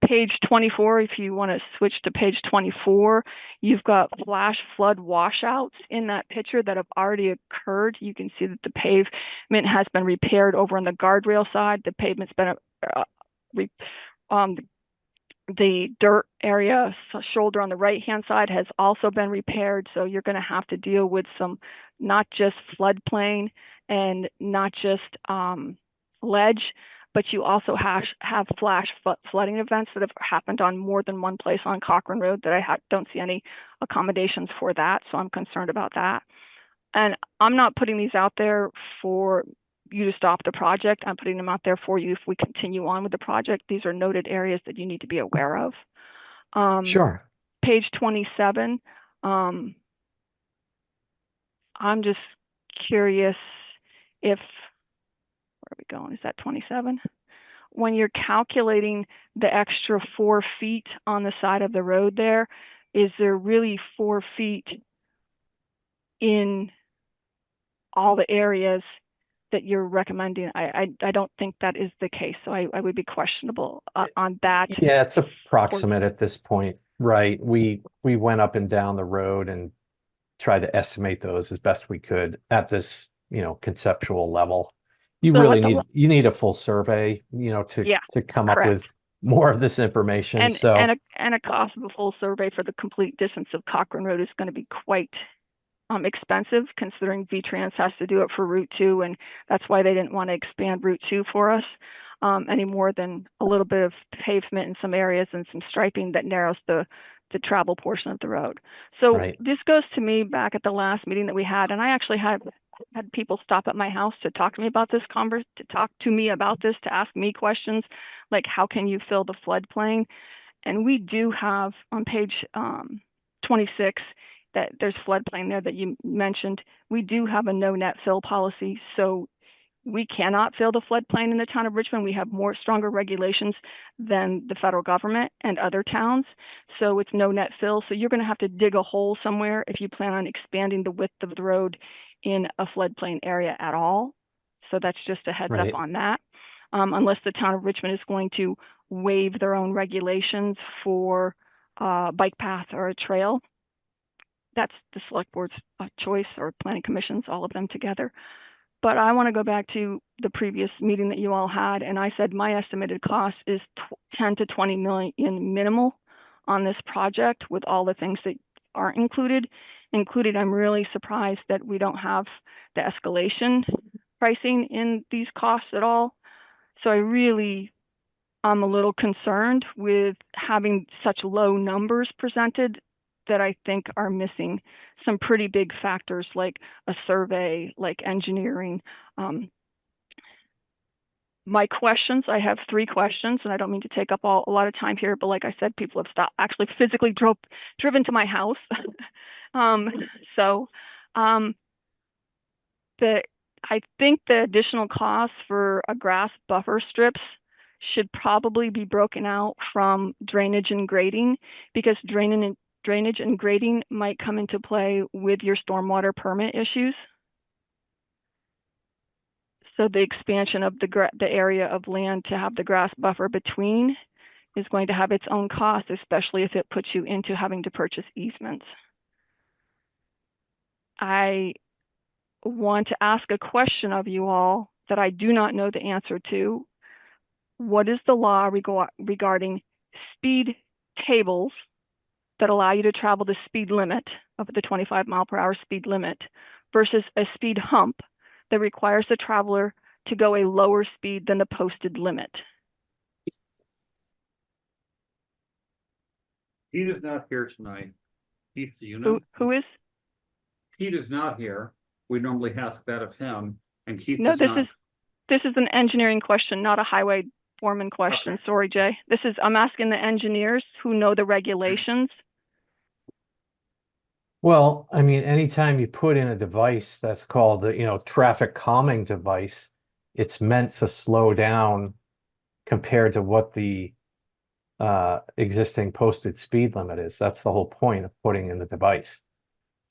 page 24, if you want to switch to page 24, you've got flash flood washouts in that picture that have already occurred. You can see that the pavement has been repaired over on the guardrail side. The pavement's been the dirt area shoulder on the right hand side has also been repaired. So you're going to have to deal with some, not just floodplain and not just ledge, but you also have flash flooding events that have happened on more than one place on Cochran Road that I don't see any accommodations for that. So I'm concerned about that. And I'm not putting these out there for you to stop the project. I'm putting them out there for you if we continue on with the project. These are noted areas that you need to be aware of. Sure. Page 27. I'm just curious if, where are we going? Is that 27? When you're calculating the extra 4 feet on the side of the road there, is there really 4 feet in all the areas that you're recommending? I don't think that is the case. So I would be questionable on that. Yeah, it's approximate at this point, right? We went up and down the road and tried to estimate those as best we could at this, conceptual level. You So really like need a full survey, to come up correct. with more of this information. And So a cost of a full survey for the complete distance of Cochran Road is going to be quite expensive, considering V-Trans has to do it for Route 2, and that's why they didn't want to expand Route 2 for us any more than a little bit of pavement in some areas and some striping that narrows the travel portion of the road. So Right. this goes to me back at the last meeting that we had, and I actually had people stop at my house to talk to me about this to ask me questions like, how can you fill the floodplain? And we do have on page 26 that there's floodplain there that you mentioned. We do have a no net fill policy, so we cannot fill the floodplain in the town of Richmond. We have stronger regulations than the federal government and other towns. So it's no net fill. So you're going to have to dig a hole somewhere if you plan on expanding the width of the road in a floodplain area at all. So that's just a heads Right. up on that. Unless the town of Richmond is going to waive their own regulations for bike path or a trail. That's the select board's choice, or planning commissions, all of them together. But I want to go back to the previous meeting that you all had, and I said my estimated cost is 10 to 20 million minimal on this project with all the things that aren't included. I'm really surprised that we don't have the escalation pricing in these costs at all. So I'm a little concerned with having such low numbers presented that I think are missing some pretty big factors like a survey, like engineering. My questions, I have 3 questions, and I don't mean to take up a lot of time here, but like I said, people have actually physically driven to my house. I think the additional costs for a grass buffer strips should probably be broken out from drainage and grading, because drainage and grading might come into play with your stormwater permit issues. So the expansion of the area of land to have the grass buffer between is going to have its own cost, especially if it puts you into having to purchase easements. I want to ask a question of you all that I do not know the answer to. What is the law regarding speed tables that allow you to travel the speed limit of the 25-mile-per-hour speed limit versus a speed hump that requires the traveler to go a lower speed than the posted limit? Pete is not here tonight. Keith, do you know? Who is? Pete is not here. We normally ask that of him, and Keith No, does not. this is an engineering question, not a highway foreman question. Okay. Sorry, Jay. I'm asking the engineers who know the regulations. Well, I mean, anytime you put in a device that's called the, traffic calming device, it's meant to slow down compared to what the existing posted speed limit is. That's the whole point of putting in the device.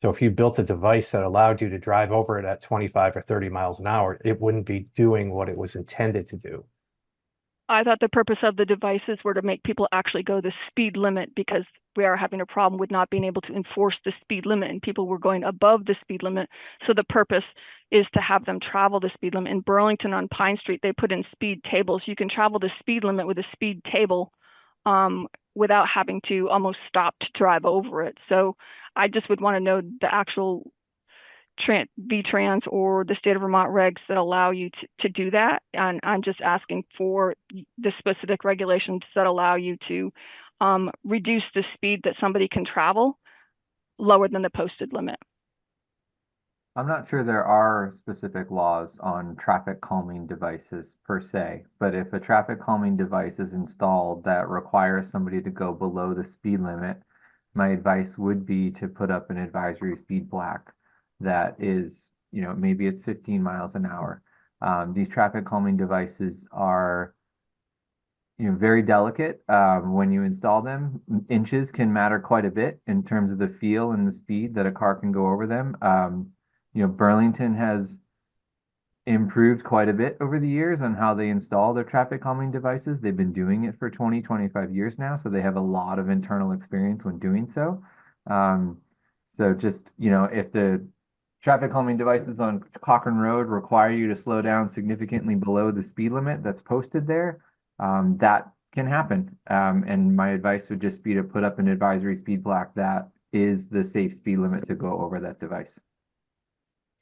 So if you built a device that allowed you to drive over it at 25 or 30 miles an hour, it wouldn't be doing what it was intended to do. I thought the purpose of the devices were to make people actually go the speed limit, because we are having a problem with not being able to enforce the speed limit, and people were going above the speed limit. So the purpose is to have them travel the speed limit. In Burlington on Pine Street, they put in speed tables. You can travel the speed limit with a speed table without having to almost stop to drive over it. So I just would want to know the actual VTrans or the state of Vermont regs that allow you to do that. And I'm just asking for the specific regulations that allow you to reduce the speed that somebody can travel lower than the posted limit. I'm not sure there are specific laws on traffic calming devices per se, but if a traffic calming device is installed that requires somebody to go below the speed limit, my advice would be to put up an advisory speed plaque that is, maybe it's 15 miles an hour. These traffic calming devices are, very delicate when you install them. Inches can matter quite a bit in terms of the feel and the speed that a car can go over them. Burlington has improved quite a bit over the years on how they install their traffic calming devices. They've been doing it for 20, 25 years now, so they have a lot of internal experience when doing so. So just, if the traffic calming devices on Cochran Road require you to slow down significantly below the speed limit that's posted there, that can happen. And my advice would just be to put up an advisory speed plaque that is the safe speed limit to go over that device.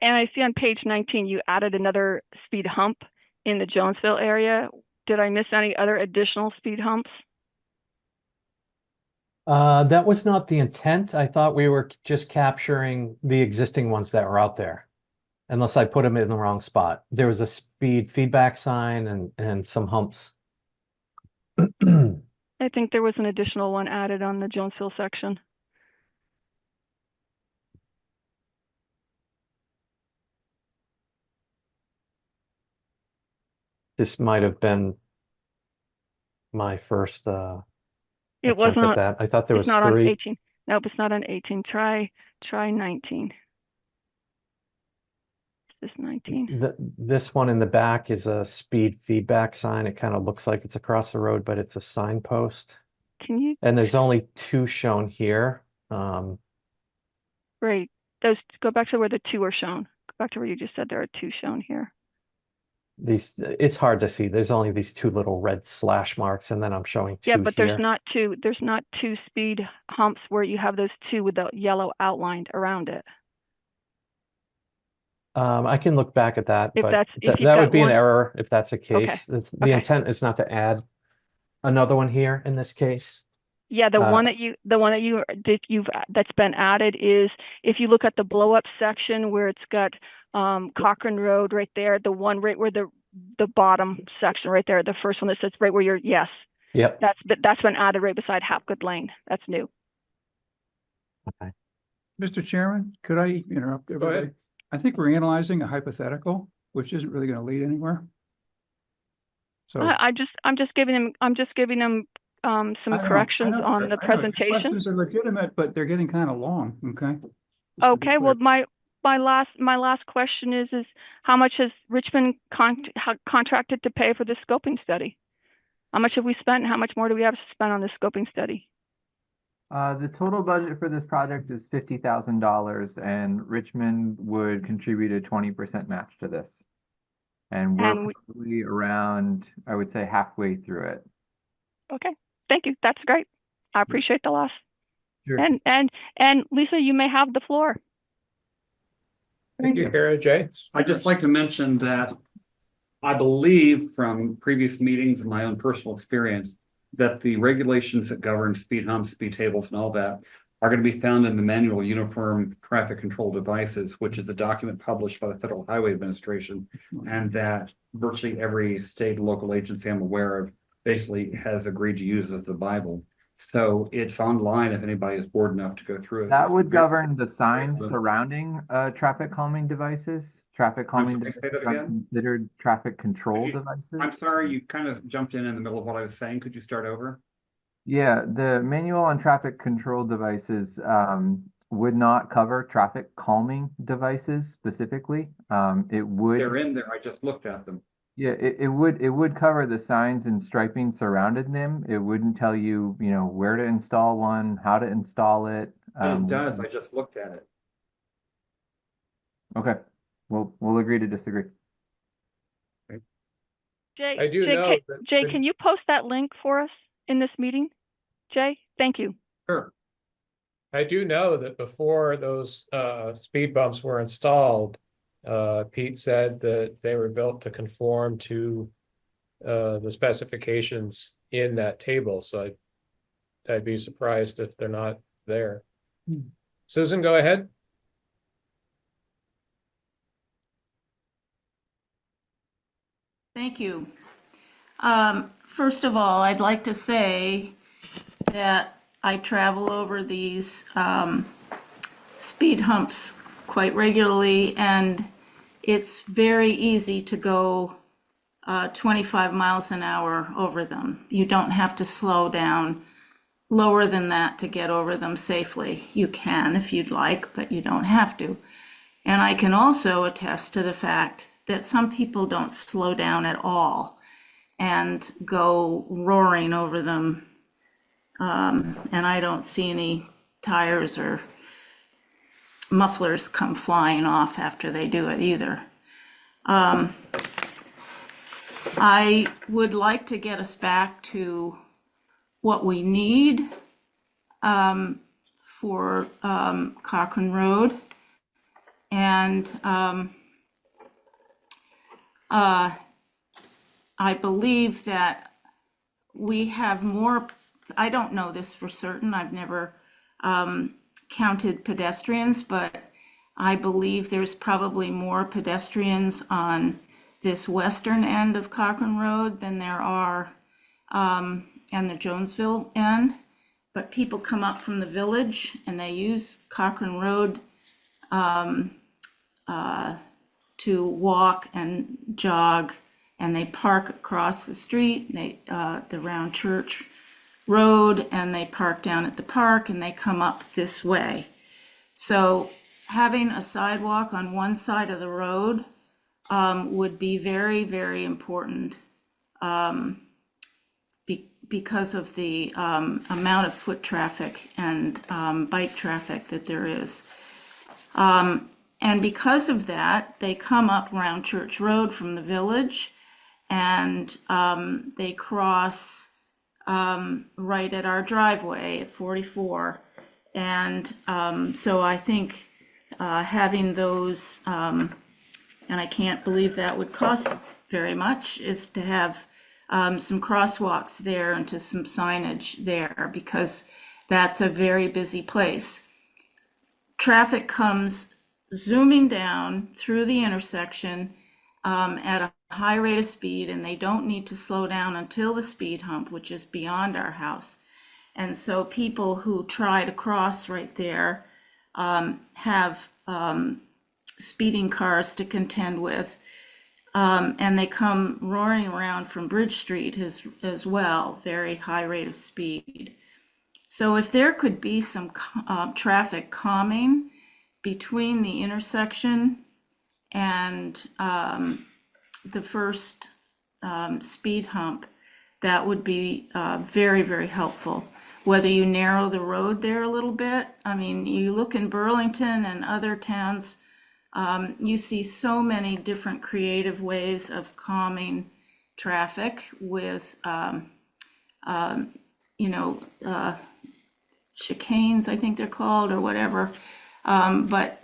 And I see on page 19, you added another speed hump in the Jonesville area. Did I miss any other additional speed humps? That was not the intent. I thought we were just capturing the existing ones that were out there, unless I put them in the wrong spot. There was a speed feedback sign and some humps. I think there was an additional one added on the Jonesville section. This might have been my first It attempt wasn't at on, that. I thought there was it's not on 3. 18. Nope, it's not on 18. Try 19. Is this 19? This one in the back is a speed feedback sign. It kind of looks like it's across the road, but it's a signpost. Can you? And there's only 2 shown here. Great. Those, go back to where the 2 are shown. Go back to where you just said there are 2 shown here. It's hard to see. There's only these 2 little red slash marks, and then I'm showing 2 Yeah, but here. there's not 2 speed humps where you have those 2 with the yellow outlined around it. I can look back at that, If but that's- if you've that got the one- error if that's the Okay. case. The Okay. intent is not to add another one here in this case. Yeah, the one that that's been added is, if you look at the blow up section where it's got Cochran Road right there, the one right where the bottom section right there, the first one that says right where you're, yes, Yep. that's been added right beside Hapgood Lane. That's new. Okay. Mr. Chairman, could I interrupt Go everybody? ahead. I think we're analyzing a hypothetical, which isn't really going to lead anywhere. So. I'm just giving them some I know, corrections I know, on the presentation. Questions are legitimate, but they're getting kind of long, okay? Just to be Okay, well, clear. my last question is how much has Richmond contracted to pay for the scoping study? How much have we spent, and how much more do we have to spend on the scoping study? The total budget for this project is $50,000, and Richmond would contribute a 20% match to this. And we're probably around, I would say, halfway through it. Okay, thank you. That's great. I appreciate the loss. Sure. And Lisa, you may have the floor. Thank you, Kara. Jay? I'd just like to mention that I believe from previous meetings and my own personal experience that the regulations that govern speed humps, speed tables and all that are going to be found in the Manual of Uniform Traffic Control Devices, which is a document published by the Federal Highway Administration, and that virtually every state and local agency I'm aware of basically has agreed to use as the Bible. So it's online if anybody is bored enough to go through it. That would govern the signs surrounding traffic calming devices. Traffic calming sorry, say that devices are again? considered traffic control you- devices. I'm sorry, you kind of jumped in the middle of what I was saying. Could you start over? Yeah, the manual on traffic control devices would not cover traffic calming devices specifically. It would. They're in there. I just looked at them. Yeah, it would cover the signs and striping surrounding them. It wouldn't tell you, you know, where to install one, how to install it. It does. I just looked at it. Okay, we'll agree to disagree. Jay, I do Jay, know that- Jay, can you post that link for us in this meeting? Jay, thank you. Sure. I do know that before those speed bumps were installed, Pete said that they were built to conform to the specifications in that table, so I'd be surprised if they're not there. Susan, go ahead. Thank you. First of all, I'd like to say that I travel over these speed humps quite regularly, and it's very easy to go 25 miles an hour over them. You don't have to slow down lower than that to get over them safely. You can if you'd like, but you don't have to. And I can also attest to the fact that some people don't slow down at all and go roaring over them. And I don't see any tires or mufflers come flying off after they do it either. I would like to get us back to what we need for Cochran Road. And I believe that we have more, I don't know this for certain, I've never counted pedestrians, but I believe there's probably more pedestrians on this western end of Cochran Road than there are on the Jonesville end. But people come up from the village and they use Cochran Road to walk and jog, and they park across the street, the round church road, and they park down at the park and they come up this way. So having a sidewalk on one side of the road would be very, very important because of the amount of foot traffic and bike traffic that there is. And because of that, they come up around Church Road from the village, and they cross right at our driveway at 44. And so I think having those, and I can't believe that would cost very much, is to have some crosswalks there and to some signage there, because that's a very busy place. Traffic comes zooming down through the intersection at a high rate of speed, and they don't need to slow down until the speed hump, which is beyond our house. And so people who try to cross right there have speeding cars to contend with, and they come roaring around from Bridge Street as well, very high rate of speed. So if there could be some traffic calming between the intersection and the first speed hump, that would be very, very helpful. Whether you narrow the road there a little bit, I mean, you look in Burlington and other towns, you see so many different creative ways of calming traffic with, chicanes, I think they're called, or whatever. But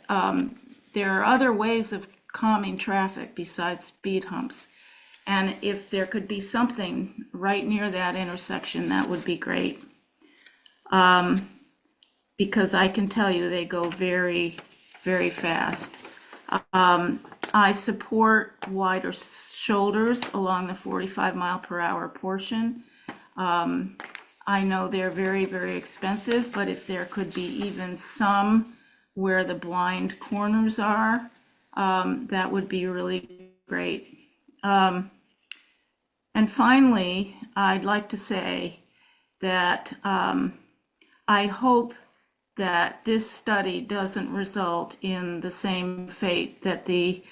there are other ways of calming traffic besides speed humps. And if there could be something right near that intersection, that would be great. Because I can tell you they go very, very fast. I support wider shoulders along the 45-mile-per-hour portion. I know they're very, very expensive, but if there could be even some where the blind corners are, that would be really great. And finally, I'd like to say that I hope that this study doesn't result in the same fate that the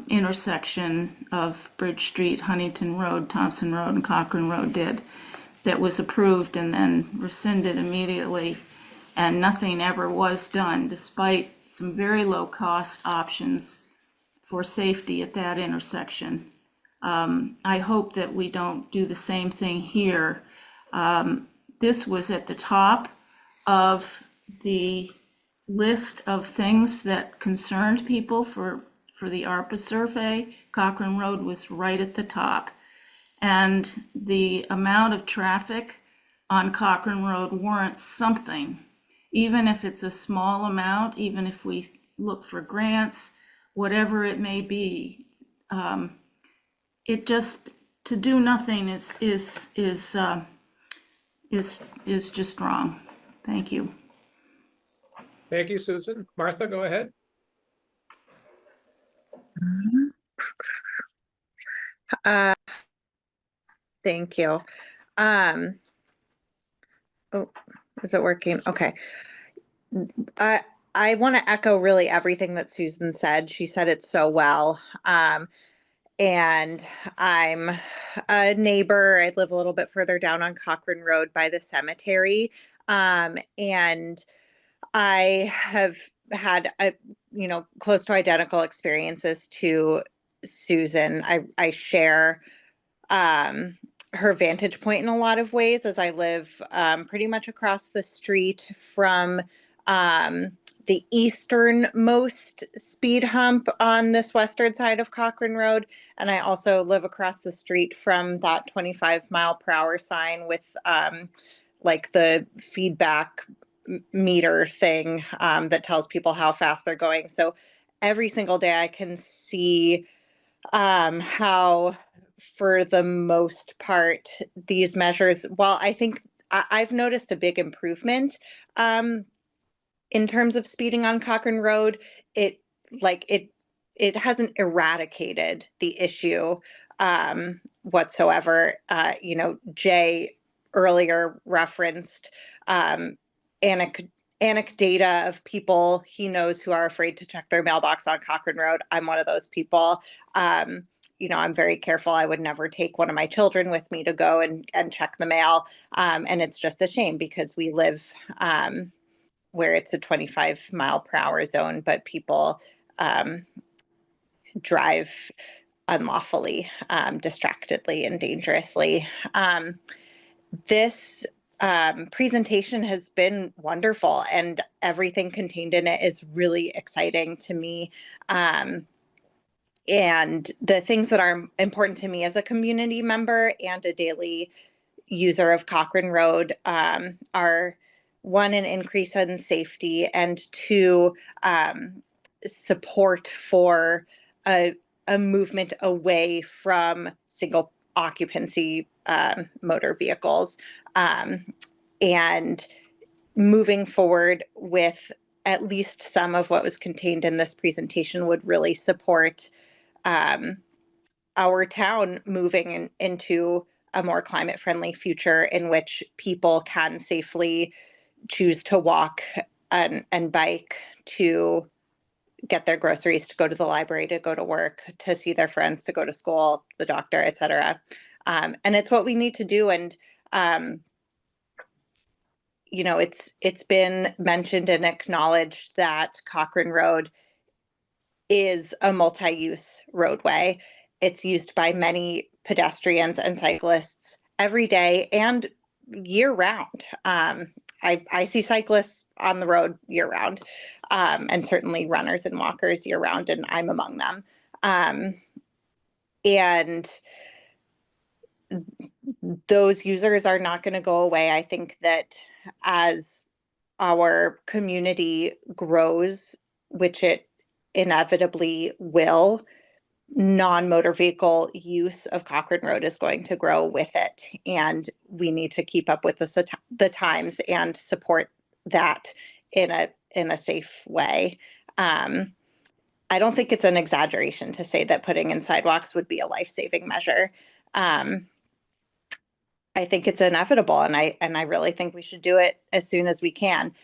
intersection of Bridge Street, Huntington Road, Thompson Road, and Cochran Road did, that was approved and then rescinded immediately, and nothing ever was done despite some very low-cost options for safety at that intersection. I hope that we don't do the same thing here. This was at the top of the list of things that concerned people for the ARPA survey. Cochran Road was right at the top. And the amount of traffic on Cochran Road warrants something, even if it's a small amount, even if we look for grants, whatever it may be. It just, to do nothing is just wrong. Thank you. Thank you, Susan. Martha, go ahead. Thank you. Oh, is it working? Okay. I want to echo really everything that Susan said. She said it so well. And I'm a neighbor. I live a little bit further down on Cochran Road by the cemetery. And I have had close to identical experiences to Susan. I share her vantage point in a lot of ways, as I live pretty much across the street from the easternmost speed hump on this western side of Cochran Road. And I also live across the street from that 25-mile-per-hour sign with like the feedback meter thing that tells people how fast they're going. So every single day I can see how, for the most part, these measures, while I think I've noticed a big improvement in terms of speeding on Cochran Road, it hasn't eradicated the issue whatsoever. Jay earlier referenced anecdata of people he knows who are afraid to check their mailbox on Cochran Road. I'm one of those people. I'm very careful. I would never take one of my children with me to go and check the mail. And it's just a shame because we live where it's a 25-mile-per-hour zone, but people drive unlawfully, distractedly, and dangerously. This presentation has been wonderful, and everything contained in it is really exciting to me. And the things that are important to me as a community member and a daily user of Cochran Road are, one, an increase in safety, and two, support for a movement away from single occupancy motor vehicles, and moving forward with at least some of what was contained in this presentation would really support our town moving into a more climate-friendly future in which people can safely choose to walk and bike to get their groceries, to go to the library, to go to work, to see their friends, to go to school, the doctor, etc. And it's what we need to do. And it's been mentioned and acknowledged that Cochran Road is a multi-use roadway. It's used by many pedestrians and cyclists every day and year round. I see cyclists on the road year round, and certainly runners and walkers year round, and I'm among them. And those users are not going to go away. I think that as our community grows, which it inevitably will, non-motor vehicle use of Cochran Road is going to grow with it. And we need to keep up with the times and support that in a safe way. I don't think it's an exaggeration to say that putting in sidewalks would be a life-saving measure. I think it's inevitable, and I really think we should do it as soon as we can.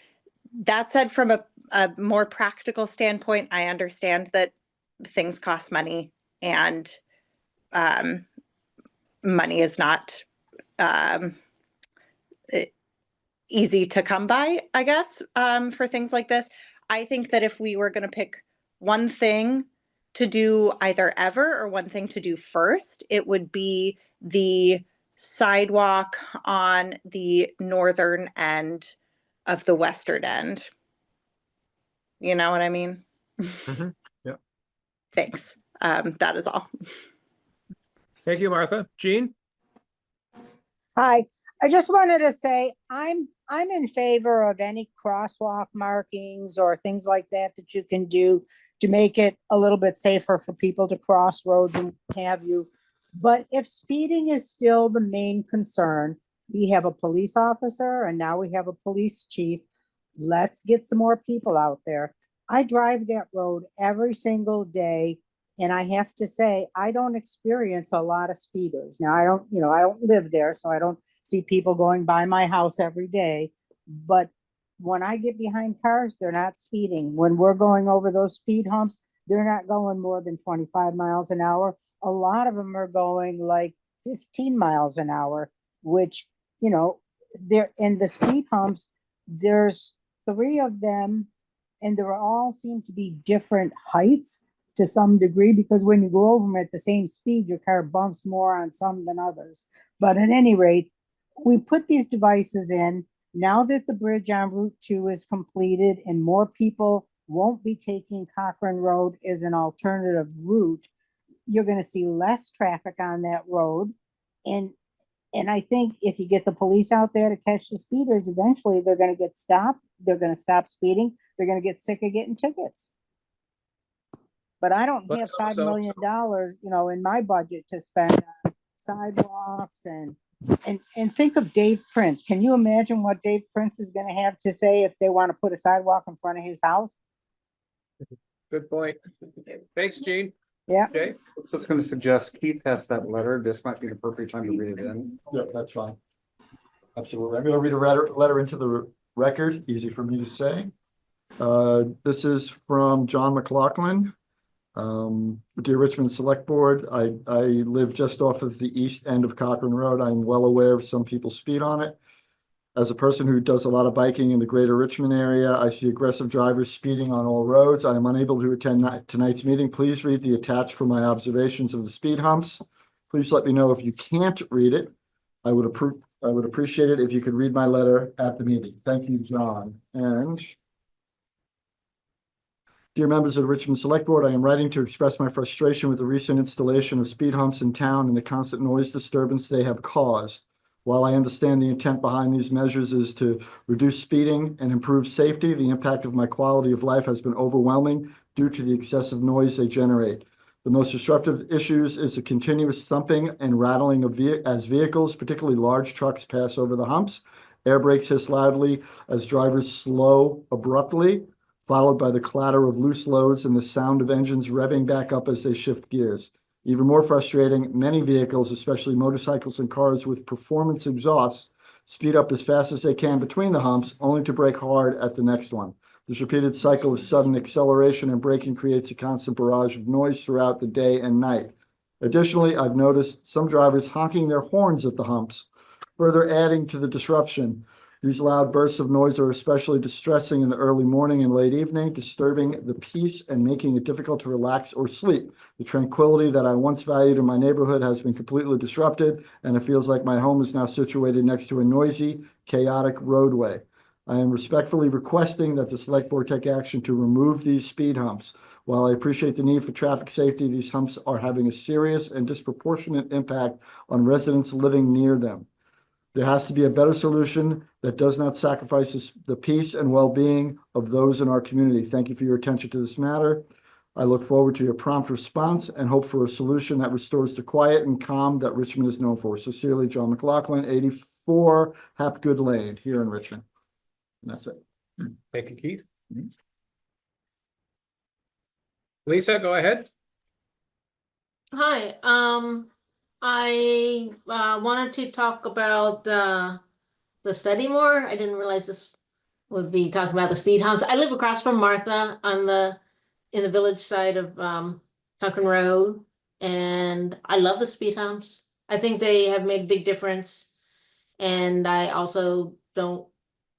That said, from a more practical standpoint, I understand that things cost money, and money is not easy to come by, I guess, for things like this. I think that if we were going to pick one thing to do either ever or one thing to do first, it would be the sidewalk on the northern end of the western end. You know what I mean? Yep. Thanks. That is all. Thank you, Martha. Jean? Hi, I just wanted to say I'm in favor of any crosswalk markings or things like that that you can do to make it a little bit safer for people to cross roads and have you. But if speeding is still the main concern, we have a police officer and now we have a police chief. Let's get some more people out there. I drive that road every single day. And I have to say, I don't experience a lot of speeders. Now, I don't live there, so I don't see people going by my house every day. But when I get behind cars, they're not speeding. When we're going over those speed humps, they're not going more than 25 miles an hour. A lot of them are going like 15 miles an hour, which, they're in the speed humps. There's 3 of them, and they all seem to be different heights to some degree, because when you go over them at the same speed, your car bumps more on some than others. But at any rate, we put these devices in. Now that the bridge on Route 2 is completed and more people won't be taking Cochran Road as an alternative route, you're going to see less traffic on that road. And I think if you get the police out there to catch the speeders, eventually they're going to get stopped. They're going to stop speeding. They're going to get sick of getting tickets. But I don't have $5 million, in my budget to spend on sidewalks and think of Dave Prince. Can you imagine what Dave Prince is going to have to say if they want to put a sidewalk in front of his house? Good point. Thanks, Jean. Yeah. Jay? Just going to suggest Keith has that letter. This might be the perfect time to read it in. Yeah, that's fine. Absolutely. I'm going to read a letter into the record. Easy for me to say. This is from John McLaughlin. Dear Richmond Select Board, I live just off of the east end of Cochran Road. I'm well aware of some people speed on it. As a person who does a lot of biking in the greater Richmond area, I see aggressive drivers speeding on all roads. I am unable to attend tonight's meeting. Please read the attached for my observations of the speed humps. Please let me know if you can't read it. I would appreciate it if you could read my letter at the meeting. Thank you, John. And dear members of the Richmond Select Board, I am writing to express my frustration with the recent installation of speed humps in town and the constant noise disturbance they have caused. While I understand the intent behind these measures is to reduce speeding and improve safety, the impact of my quality of life has been overwhelming due to the excessive noise they generate. The most disruptive issues is the continuous thumping and rattling of as vehicles, particularly large trucks, pass over the humps. Air brakes hiss loudly as drivers slow abruptly, followed by the clatter of loose loads and the sound of engines revving back up as they shift gears. Even more frustrating, many vehicles, especially motorcycles and cars with performance exhausts, speed up as fast as they can between the humps, only to brake hard at the next one. This repeated cycle of sudden acceleration and braking creates a constant barrage of noise throughout the day and night. Additionally, I've noticed some drivers honking their horns at the humps, further adding to the disruption. These loud bursts of noise are especially distressing in the early morning and late evening, disturbing the peace and making it difficult to relax or sleep. The tranquility that I once valued in my neighborhood has been completely disrupted, and it feels like my home is now situated next to a noisy, chaotic roadway. I am respectfully requesting that the select board take action to remove these speed humps. While I appreciate the need for traffic safety, these humps are having a serious and disproportionate impact on residents living near them. There has to be a better solution that does not sacrifice the peace and well-being of those in our community. Thank you for your attention to this matter. I look forward to your prompt response and hope for a solution that restores the quiet and calm that Richmond is known for. Sincerely, John McLaughlin, 84 Hapgood Lane here in Richmond. And that's it. Thank you, Keith. Lisa, go ahead. Hi, I wanted to talk about the study more. I didn't realize this would be talking about the speed humps. I live across from Martha on in the village side of Cochran Road, and I love the speed humps. I think they have made a big difference, and I also don't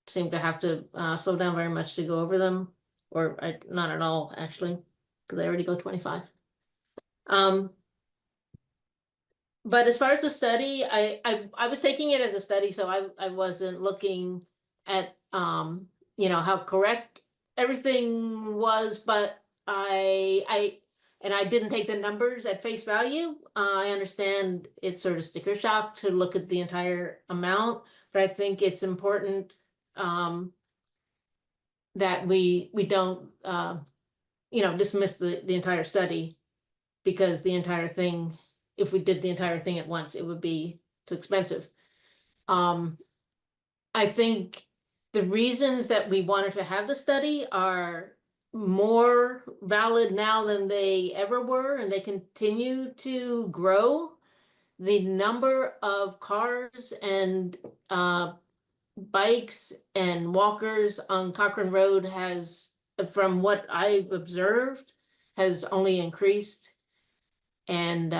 seem to have to slow down very much to go over them, or not at all actually, because I already go 25. But as far as the study, I was taking it as a study, so I wasn't looking at you know, how correct everything was, but I didn't take the numbers at face value. I understand it's sort of sticker shock to look at the entire amount, but I think it's important that we don't you know, dismiss the entire study, because the entire thing, if we did the entire thing at once, it would be too expensive. I think the reasons that we wanted to have the study are more valid now than they ever were, and they continue to grow. The number of cars and bikes and walkers on Cochran Road has, from what I've observed, has only increased. And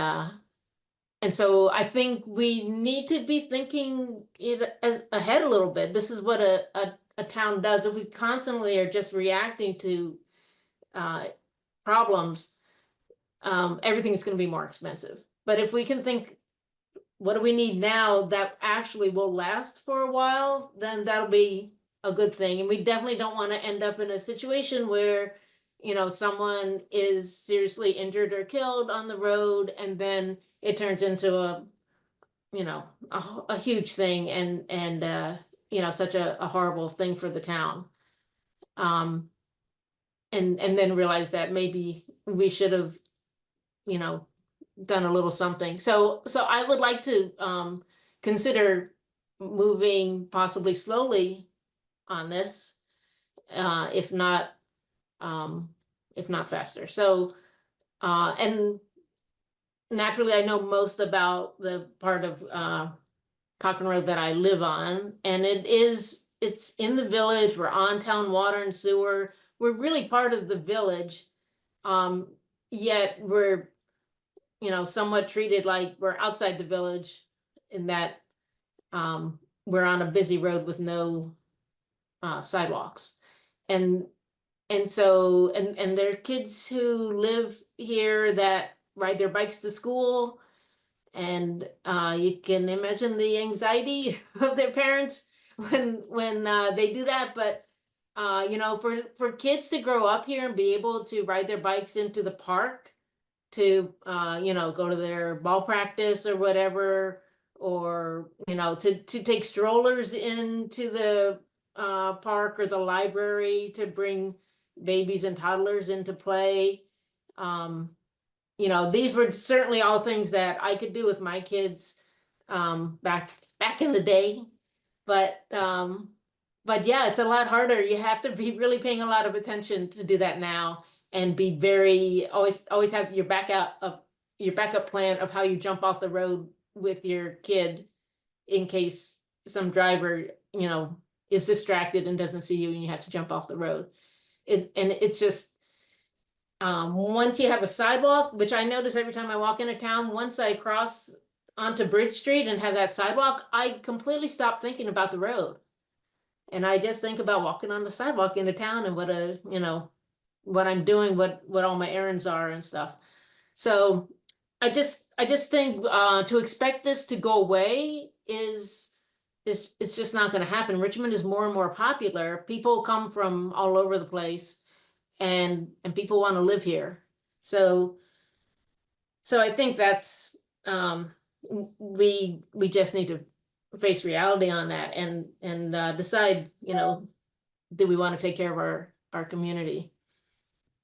so I think we need to be thinking ahead a little bit. This is what a town does. If we constantly are just reacting to problems, everything is going to be more expensive. But if we can think, what do we need now that actually will last for a while, then that'll be a good thing. And we definitely don't want to end up in a situation where, you know, someone is seriously injured or killed on the road, and then it turns into a, you know, a huge thing, and you know, such a horrible thing for the town. And then realize that maybe we should have, you know, done a little something. So I would like to consider moving possibly slowly on this, if not faster. So and naturally, I know most about the part of Cochran Road that I live on, and it's in the village. We're on town water and sewer. We're really part of the village, yet we're, you know, somewhat treated like we're outside the village, in that we're on a busy road with no sidewalks. And so there are kids who live here that ride their bikes to school, and you can imagine the anxiety of their parents when they do that. But you know, for kids to grow up here and be able to ride their bikes into the park to you know, go to their ball practice or whatever, or you know, to take strollers into the park or the library to bring babies and toddlers into play. You know, these were certainly all things that I could do with my kids back in the day, but yeah, it's a lot harder. You have to be really paying a lot of attention to do that now, and be very always have your backup plan of how you jump off the road with your kid in case some driver, you know, is distracted and doesn't see you and you have to jump off the road. And it's just once you have a sidewalk, which I notice every time I walk into town, once I cross onto Bridge Street and have that sidewalk, I completely stop thinking about the road. And I just think about walking on the sidewalk into town and you know, what I'm doing, what all my errands are and stuff. So I just think to expect this to go away is it's just not gonna happen. Richmond is more and more popular. People come from all over the place and people want to live here. So I think that's, we just need to face reality on that and decide, you know, do we want to take care of our community?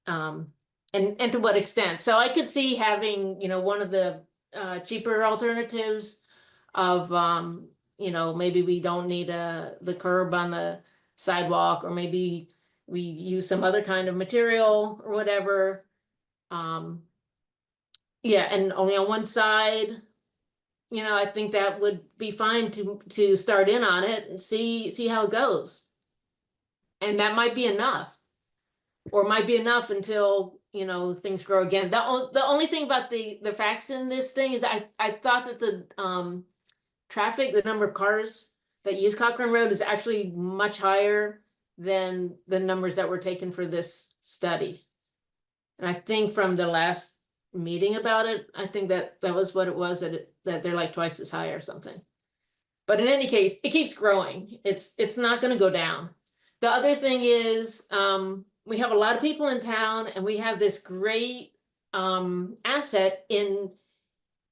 And to what extent? So I could see having, you know, one of the cheaper alternatives of, you know, maybe we don't need the curb on the sidewalk, or maybe we use some other kind of material or whatever. Yeah, and only on one side. You know, I think that would be fine to start in on it and see how it goes. And that might be enough. Or might be enough until, you know, things grow again. The only thing about the facts in this thing is I thought that the traffic, the number of cars that use Cochran Road is actually much higher than the numbers that were taken for this study. And I think from the last meeting about it, I think that was what it was, that they're like twice as high or something. But in any case, it keeps growing. It's not going to go down. The other thing is, we have a lot of people in town, and we have this great asset in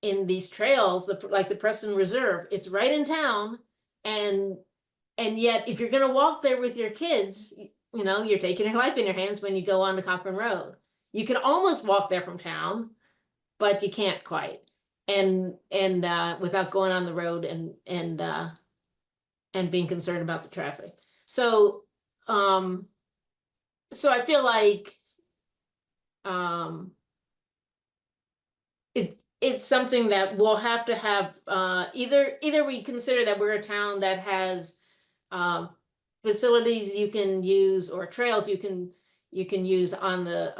these trails, like the Preston Reserve. It's right in town, and yet if you're going to walk there with your kids, you know, you're taking your life in your hands when you go on to Cochran Road. You can almost walk there from town, but you can't quite, and without going on the road and being concerned about the traffic. So I feel like it's something that we'll have to have, either we consider that we're a town that has facilities you can use, or trails you can use on the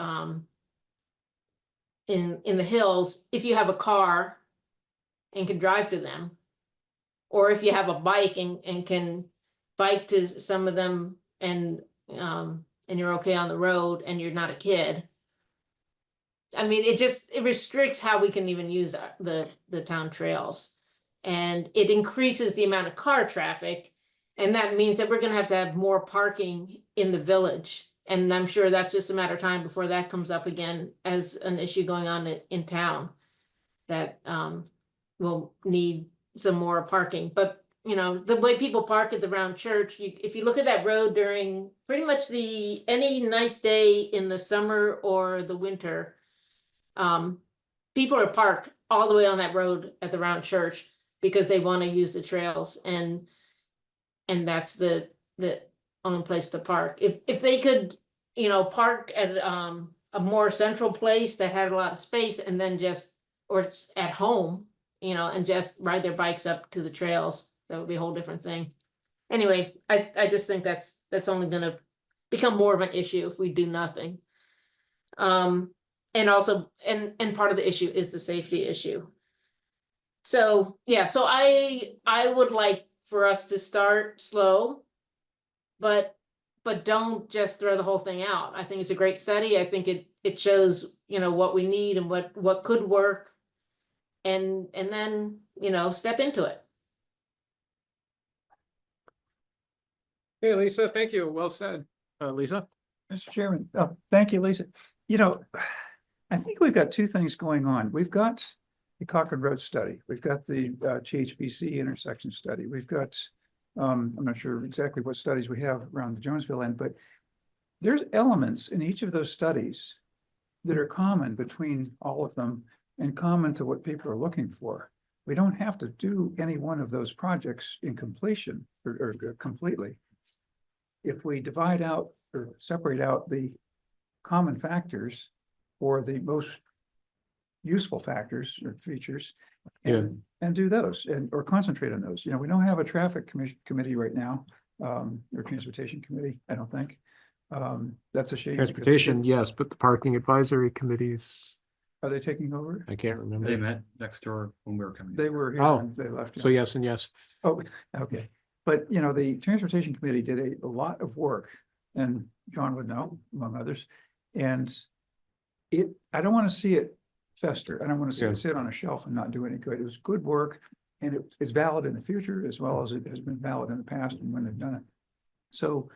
in the hills if you have a car and can drive to them, or if you have a bike and can bike to some of them, and you're okay on the road and you're not a kid. I mean, it restricts how we can even use the town trails, and it increases the amount of car traffic, and that means that we're going to have more parking in the village. And I'm sure that's just a matter of time before that comes up again as an issue going on in town, that will need some more parking. But you know, the way people park at the round church, if you look at that road during pretty much any nice day in the summer or the winter, people are parked all the way on that road at the round church because they want to use the trails, and that's the only place to park. If they could, you know, park at a more central place that had a lot of space, and then or at home, you know, and just ride their bikes up to the trails, that would be a whole different thing. Anyway, I just think that's only going to become more of an issue if we do nothing. And also, and part of the issue is the safety issue. So yeah, so I would like for us to start slow, but don't just throw the whole thing out. I think it's a great study. I think it shows, you know, what we need and what could work, and then, you know, step into it. Hey, Lisa, thank you. Well said. Lisa? Mr. Chairman, thank you, Lisa. You know, I think we've got two things going on. We've got the Cochran Road study. We've got the GHBC intersection study. We've got, I'm not sure exactly what studies we have around the Jonesville end, but there's elements in each of those studies that are common between all of them and common to what people are looking for. We don't have to do any one of those projects in completion or completely. If we divide out or separate out the common factors or the most useful factors or features, and do those, or concentrate on those. You know, we don't have a traffic committee right now, or transportation committee, I don't think. That's a shame. Transportation, yes, but the parking advisory committees, Are they taking over? I can't remember. They met next door when we were coming. They were here Oh, and they left. So yes and yes. Oh, okay. But, you know, the transportation committee did a lot of work, and John would know, among others. And I don't want to see it fester. I don't want to see it sit on a shelf and not do any good. It was good work. And it's valid in the future as well as it has been valid in the past and when they've done it. So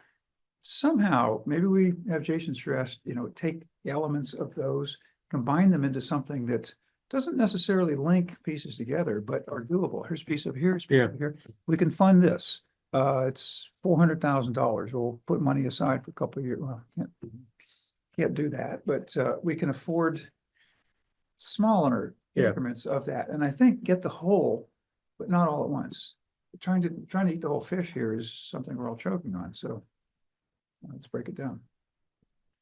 somehow, maybe we have Jason stressed, take elements of those, combine them into something that doesn't necessarily link pieces together, but are doable. Here's a piece of here, here's a piece of here. We can fund this. It's $400,000. We'll put money aside for a couple of years. Well, can't do that, but we can afford smaller increments of that. And I think get the whole, but not all at once. Trying to eat the whole fish here is something we're all choking on. So let's break it down.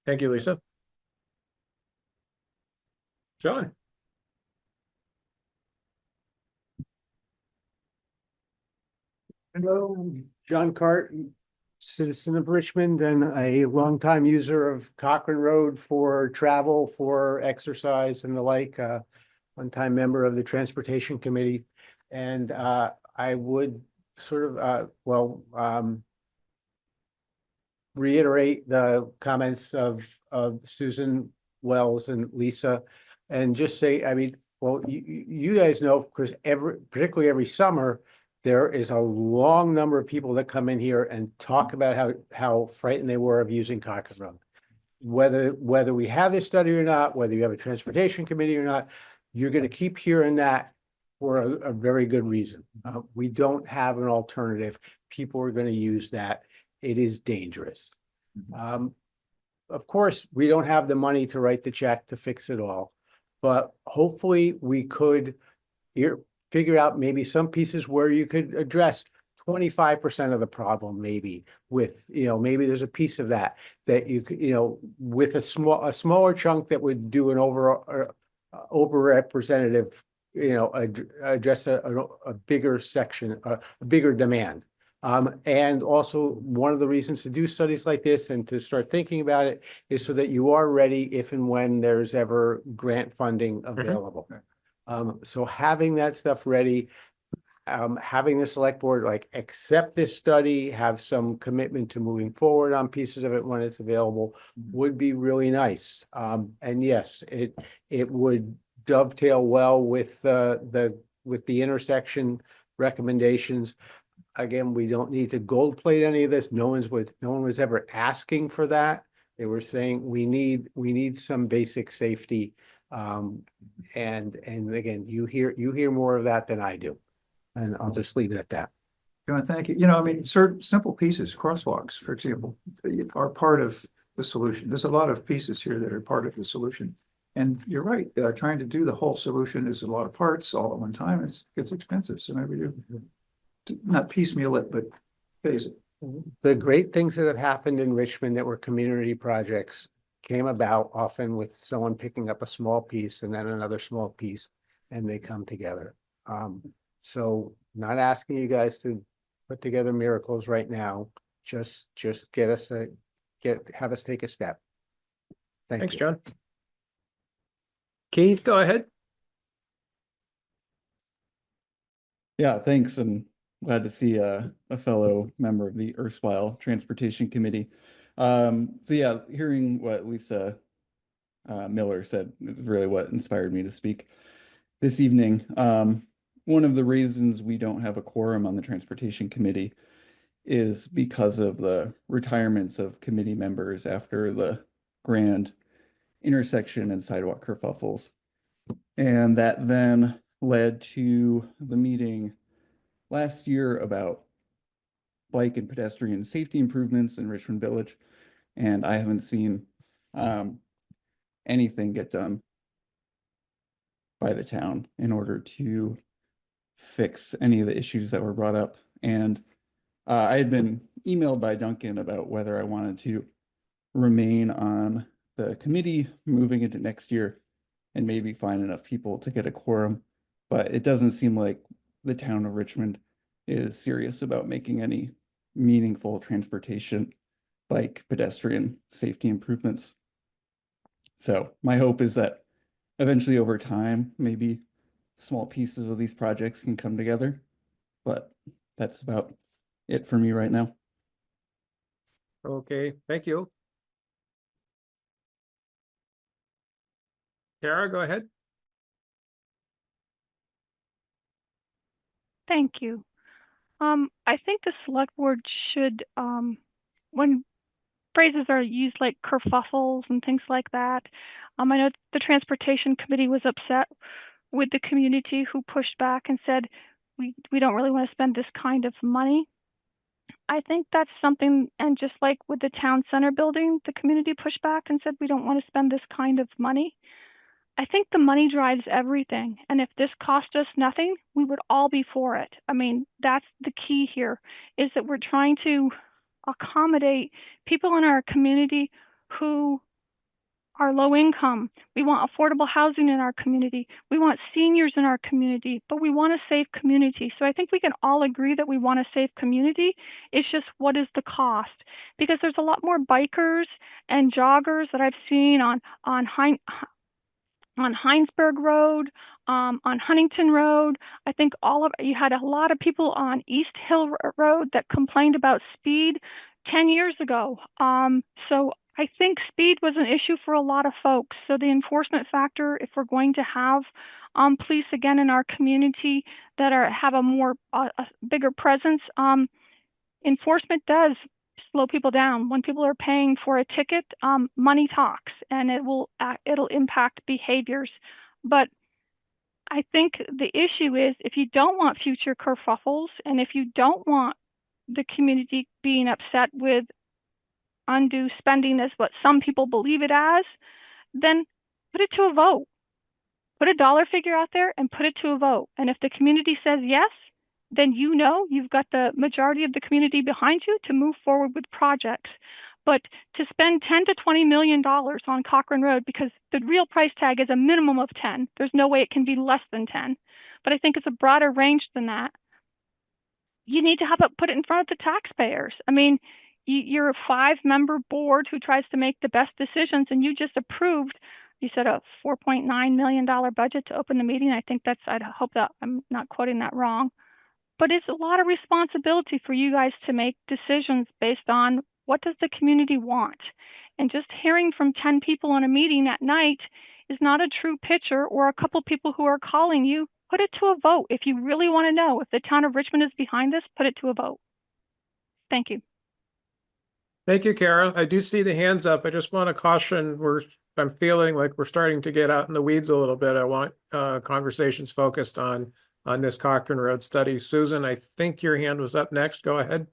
Thank you, Lisa. John? Hello, John Cart, citizen of Richmond and a longtime user of Cochran Road for travel, for exercise and the like, one-time member of the Transportation Committee. And I would sort of, reiterate the comments of Susan Wells and Lisa, and just say, I mean, well, you guys know, because particularly every summer, there is a long number of people that come in here and talk about how frightened they were of using Cochran Road. Whether we have this study or not, whether you have a transportation committee or not, you're going to keep hearing that for a very good reason. We don't have an alternative. People are going to use that. It is dangerous. Of course, we don't have the money to write the check to fix it all, but hopefully we could figure out maybe some pieces where you could address 25% of the problem, maybe with, maybe there's a piece of that you could, with a smaller chunk that would do an over-representative, address a bigger section, a bigger demand. And also one of the reasons to do studies like this and to start thinking about it is so that you are ready if and when there's ever grant funding available. So having that stuff ready, having the select board like accept this study, have some commitment to moving forward on pieces of it when it's available would be really nice. And yes, it would dovetail well with the intersection recommendations. Again, we don't need to gold plate any of this. No one was ever asking for that. They were saying we need some basic safety. And again, you hear more of that than I do. And I'll just leave it at that. John, thank you. I mean, certain simple pieces, crosswalks, for example, are part of the solution. There's a lot of pieces here that are part of the solution. And you're right, trying to do the whole solution is a lot of parts all at one time. It's expensive. So maybe you not piecemeal it, but phase it. The great things that have happened in Richmond that were community projects came about often with someone picking up a small piece and then another small piece, and they come together. So not asking you guys to put together miracles right now, just have us take a step. Thanks, John. Keith, go ahead. Yeah, thanks, and glad to see a fellow member of the erstwhile Transportation Committee. So yeah, hearing what Lisa Miller said is really what inspired me to speak this evening. One of the reasons we don't have a quorum on the Transportation Committee is because of the retirements of committee members after the grand intersection and sidewalk kerfuffles. And that then led to the meeting last year about bike and pedestrian safety improvements in Richmond Village. And I haven't seen anything get done by the town in order to fix any of the issues that were brought up. And I had been emailed by Duncan about whether I wanted to remain on the committee moving into next year and maybe find enough people to get a quorum. But it doesn't seem like the town of Richmond is serious about making any meaningful transportation, bike, pedestrian safety improvements. So my hope is that eventually over time, maybe small pieces of these projects can come together, but that's about it for me right now. Okay, thank you. Tara, go ahead. Thank you. I think the select board should, when phrases are used like kerfuffles and things like that, I know the transportation committee was upset with the community who pushed back and said, we don't really want to spend this kind of money. I think that's something, and just like with the town center building, the community pushed back and said, we don't want to spend this kind of money. I think the money drives everything. And if this cost us nothing, we would all be for it. I mean, that's the key here, is that we're trying to accommodate people in our community who are low income. We want affordable housing in our community. We want seniors in our community, but we want a safe community. So I think we can all agree that we want a safe community. It's just, what is the cost? Because there's a lot more bikers and joggers that I've seen on Heinsberg Road, on Huntington Road. I think you had a lot of people on East Hill Road that complained about speed 10 years ago. So I think speed was an issue for a lot of folks. So the enforcement factor, if we're going to have police again in our community that have a bigger presence, enforcement does slow people down. When people are paying for a ticket, money talks, and it'll impact behaviors. But I think the issue is, if you don't want future kerfuffles, and if you don't want the community being upset with undue spending as what some people believe it as, then put it to a vote. Put a dollar figure out there and put it to a vote. And if the community says yes, then you've got the majority of the community behind you to move forward with projects. But to spend $10 to $20 million on Cochran Road, because the real price tag is a minimum of 10. There's no way it can be less than 10. But I think it's a broader range than that. You need to put it in front of the taxpayers. I mean, you're a 5-member board who tries to make the best decisions, and you just approved, you said, a $4.9 million budget to open the meeting. I think I hope that I'm not quoting that wrong. But it's a lot of responsibility for you guys to make decisions based on what does the community want. And just hearing from 10 people in a meeting at night is not a true picture, or a couple people who are calling you. Put it to a vote. If you really want to know if the town of Richmond is behind this, put it to a vote. Thank you. Thank you, Kara. I do see the hands up. I just want to caution, I'm feeling like we're starting to get out in the weeds a little bit. I want conversations focused on this Cochran Road study. Susan, I think your hand was up next. Go ahead.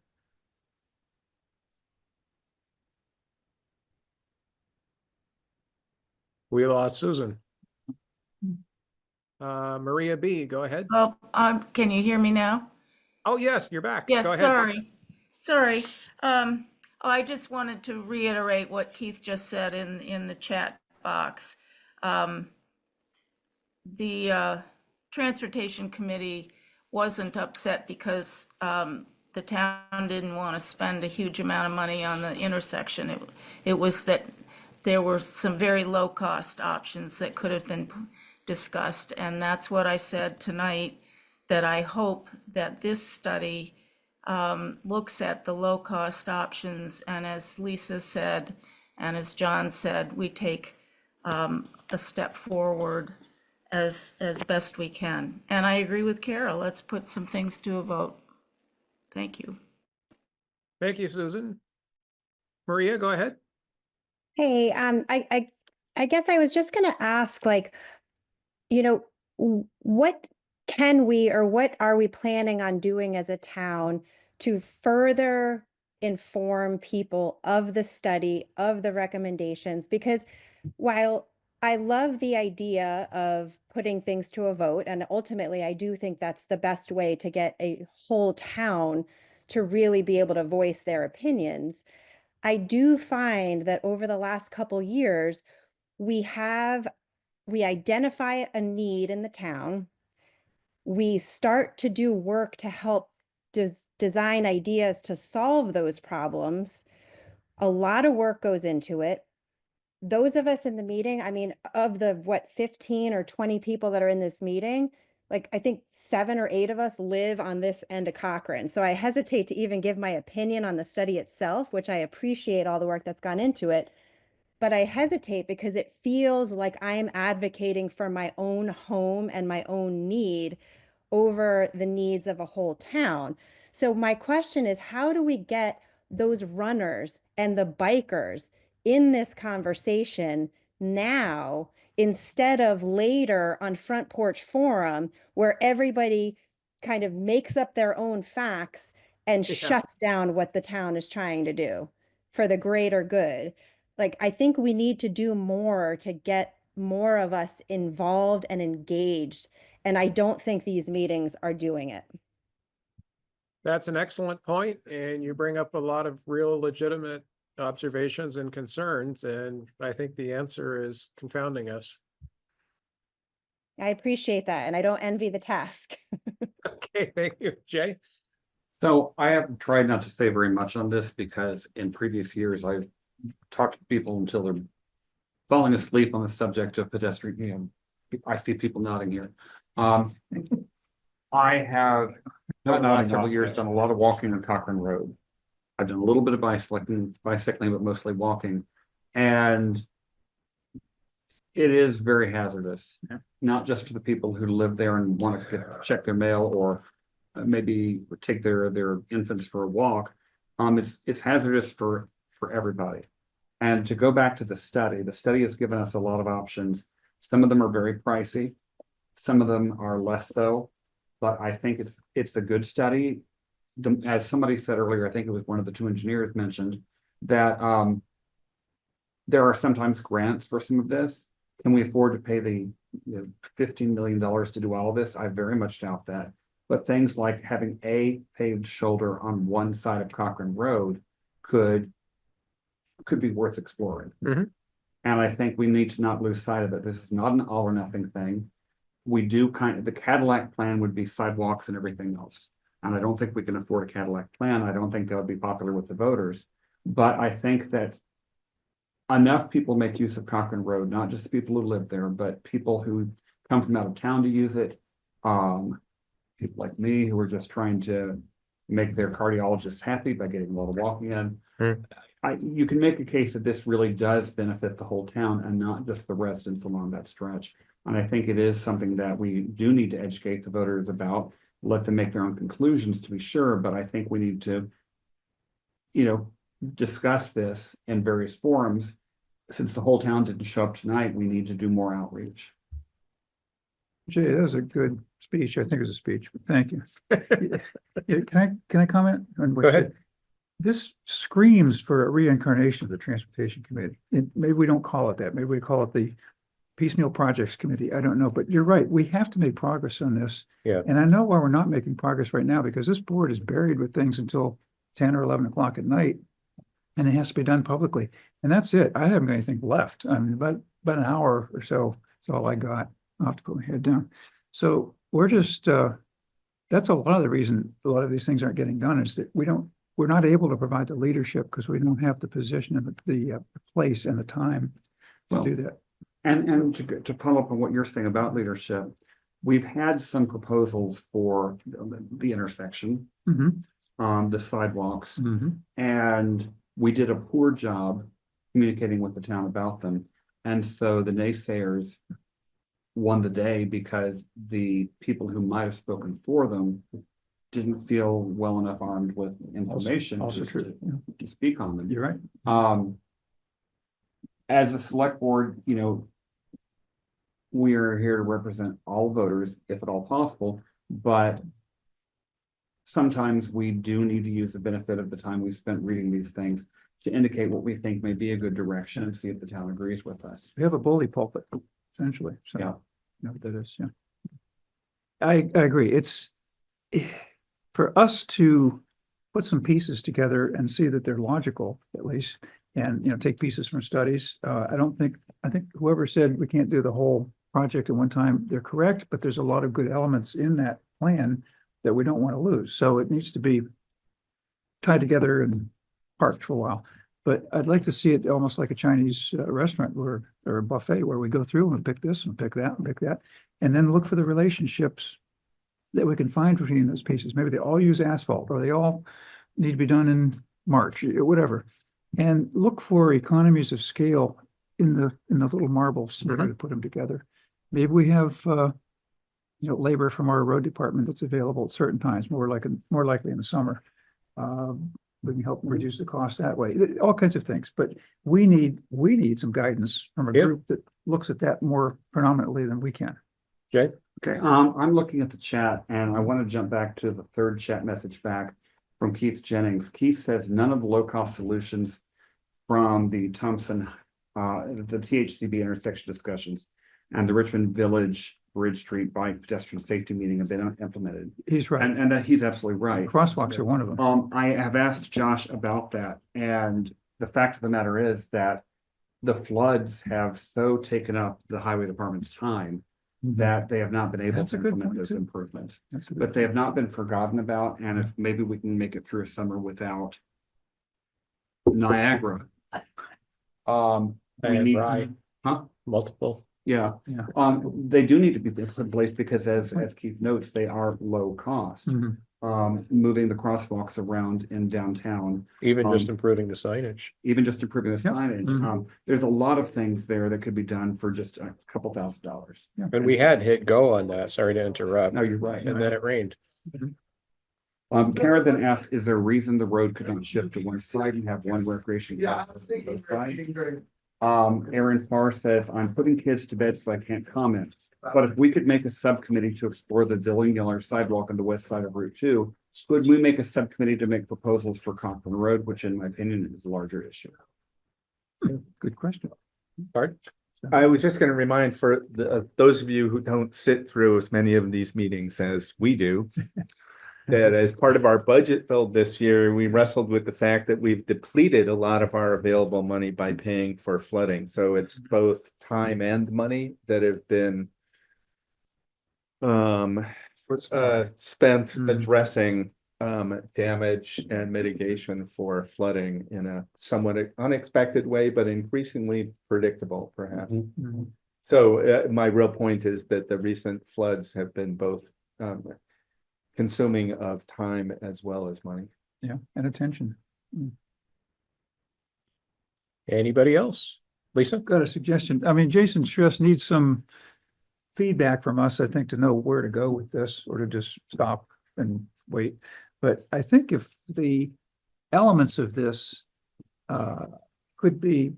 We lost Susan. Maria B., go ahead. Oh, can you hear me now? Oh, yes, you're back. Yes, Go ahead. sorry. I just wanted to reiterate what Keith just said in the chat box. The Transportation Committee wasn't upset because the town didn't want to spend a huge amount of money on the intersection. It was that there were some very low-cost options that could have been discussed, and that's what I said tonight, that I hope that this study looks at the low-cost options, and as Lisa said, and as John said, we take a step forward as best we can. And I agree with Carol. Let's put some things to a vote. Thank you. Thank you, Susan. Maria, go ahead. Hey, I guess I was just going to ask, what can we, or what are we planning on doing as a town to further inform people of the study, of the recommendations? Because while I love the idea of putting things to a vote, and ultimately I do think that's the best way to get a whole town to really be able to voice their opinions, I do find that over the last couple years, we identify a need in the town. We start to do work to help design ideas to solve those problems. A lot of work goes into it. Those of us in the meeting, I mean, of the 15 or 20 people that are in this meeting, I think 7 or 8 of us live on this end of Cochran. So I hesitate to even give my opinion on the study itself, which I appreciate all the work that's gone into it. But I hesitate because it feels like I'm advocating for my own home and my own need, over the needs of a whole town. So my question is, how do we get those runners and the bikers in this conversation now instead of later on Front Porch Forum, where everybody kind of makes up their own facts and Yeah. shuts down what the town is trying to do for the greater good? Like, I think we need to do more to get more of us involved and engaged. And I don't think these meetings are doing it. That's an excellent point, and you bring up a lot of real legitimate observations and concerns, and I think the answer is confounding us. I appreciate that, and I don't envy the task. Okay, thank you, Jay. So I have tried not to say very much on this because in previous years, I've talked to people until they're falling asleep on the subject of pedestrian, you know, I see people nodding here. I have, over the last several years, done a lot of walking on Cochran Road. I've done a little bit of bicycling, but mostly walking. And it is very hazardous, not just for the people who live there and want to check their mail or maybe take their infants for a walk. It's hazardous for everybody. And to go back to the study has given us a lot of options. Some of them are very pricey, some of them are less so, but I think it's a good study. As somebody said earlier, I think it was one of the two engineers mentioned that there are sometimes grants for some of this. Can we afford to pay the $15 million to do all of this? I very much doubt that. But things like having a paved shoulder on one side of Cochran Road could be worth exploring. Mm-hmm. And I think we need to not lose sight of it. This is not an all or nothing thing. We do the Cadillac plan would be sidewalks and everything else. And I don't think we can afford a Cadillac plan. I don't think that would be popular with the voters. But I think that enough people make use of Cochran Road, not just people who live there, but people who come from out of town to use it. People like me who are just trying to make their cardiologists happy by getting a lot of walking in. You can make a case that this really does benefit the whole town and not just the residents along that stretch. And I think it is something that we do need to educate the voters about, let them make their own conclusions to be sure. But I think we need to, discuss this in various forums. Since the whole town didn't show up tonight, we need to do more outreach. Jay, that was a good speech. I think it was a speech, but thank you. Yeah, can I comment on what Go you ahead. said? This screams for a reincarnation of the Transportation Committee. And maybe we don't call it that. Maybe we call it the Piecemeal Projects Committee. I don't know, but you're right. We have to make progress on this. Yeah. And I know why we're not making progress right now, because this board is buried with things until 10 or 11 o'clock at night. And it has to be done publicly. And that's it. I haven't got anything left. I mean, about an hour or so. That's all I got. I'll have to put my head down. So we're just, that's a lot of the reason a lot of these things aren't getting done, is that we're not able to provide the leadership because we don't have the position and the place and the time to do that. And to follow up on what you're saying about leadership, we've had some proposals for the intersection, the sidewalks, and we did a poor job communicating with the town about them. And so the naysayers won the day because the people who might have spoken for them didn't feel well enough armed with information Also to speak on them. You're right. As a select board, we are here to represent all voters, if at all possible, but sometimes we do need to use the benefit of the time we spent reading these things to indicate what we think may be a good direction and see if the town agrees with us. We have a bully pulpit, essentially. So, Yeah. That is, yeah. I agree. It's for us to put some pieces together and see that they're logical, at least, and, take pieces from studies. I think whoever said we can't do the whole project at one time, they're correct, but there's a lot of good elements in that plan that we don't want to lose. So it needs to be tied together and parked for a while. But I'd like to see it almost like a Chinese restaurant or a buffet where we go through and pick this and pick that and pick that, and then look for the relationships that we can find between those pieces. Maybe they all use asphalt, or they all need to be done in March, whatever. And look for economies of scale in the little marbles, to put them together. Maybe we have labor from our road department that's available at certain times, more likely in the summer. We can help reduce the cost that way, all kinds of things, but we need some guidance from a Yep. group that looks at that more predominantly than we can. Jay? Okay, I'm looking at the chat and I want to jump back to the third chat message back from Keith Jennings. Keith says none of the low-cost solutions from the Thompson, the THCB intersection discussions and the Richmond Village Bridge Street Bike Pedestrian Safety Meeting have been implemented. He's right. And that he's absolutely right. Crosswalks are one of them. I have asked Josh about that, and the fact of the matter is that the floods have so taken up the highway department's time that they have not been able That's to a good implement point, those too. improvements. That's a good But they have not been forgotten about, and if maybe we can make it through a summer without Niagara. We need, Right. huh? Multiple. Yeah, Yeah. they do need to be put in place because as Keith notes, they are low cost. Mhm. Moving the crosswalks around in downtown, Even just Um, improving the signage. even just improving the Yep. signage. Mhm. There's a lot of things there that could be done for just a couple $1,000s. And we had hit go on that. Sorry to interrupt. No, you're right. And then it rained. Kara then asked, is there a reason the road could not shift to one side and have one recreation? Aaron Farr says, I'm putting kids to bed, so I can't comment. But if we could make a subcommittee to explore the Zilling-Yeller sidewalk on the west side of Route 2, could we make a subcommittee to make proposals for Cochran Road, which in my opinion is a larger issue? Good question. Bart? I was just going to remind for those of you who don't sit through as many of these meetings as we do, that as part of our budget build this year, we wrestled with the fact that we've depleted a lot of our available money by paying for flooding. So it's both time and money that have been spent addressing damage and mitigation for flooding in a somewhat unexpected way, but increasingly predictable, perhaps. So my real point is that the recent floods have been both consuming of time as well as money. Yeah, and attention. Anybody else? Lisa? Got a suggestion. I mean, Jason just needs some feedback from us, I think, to know where to go with this or to just stop and wait. But I think if the elements of this could be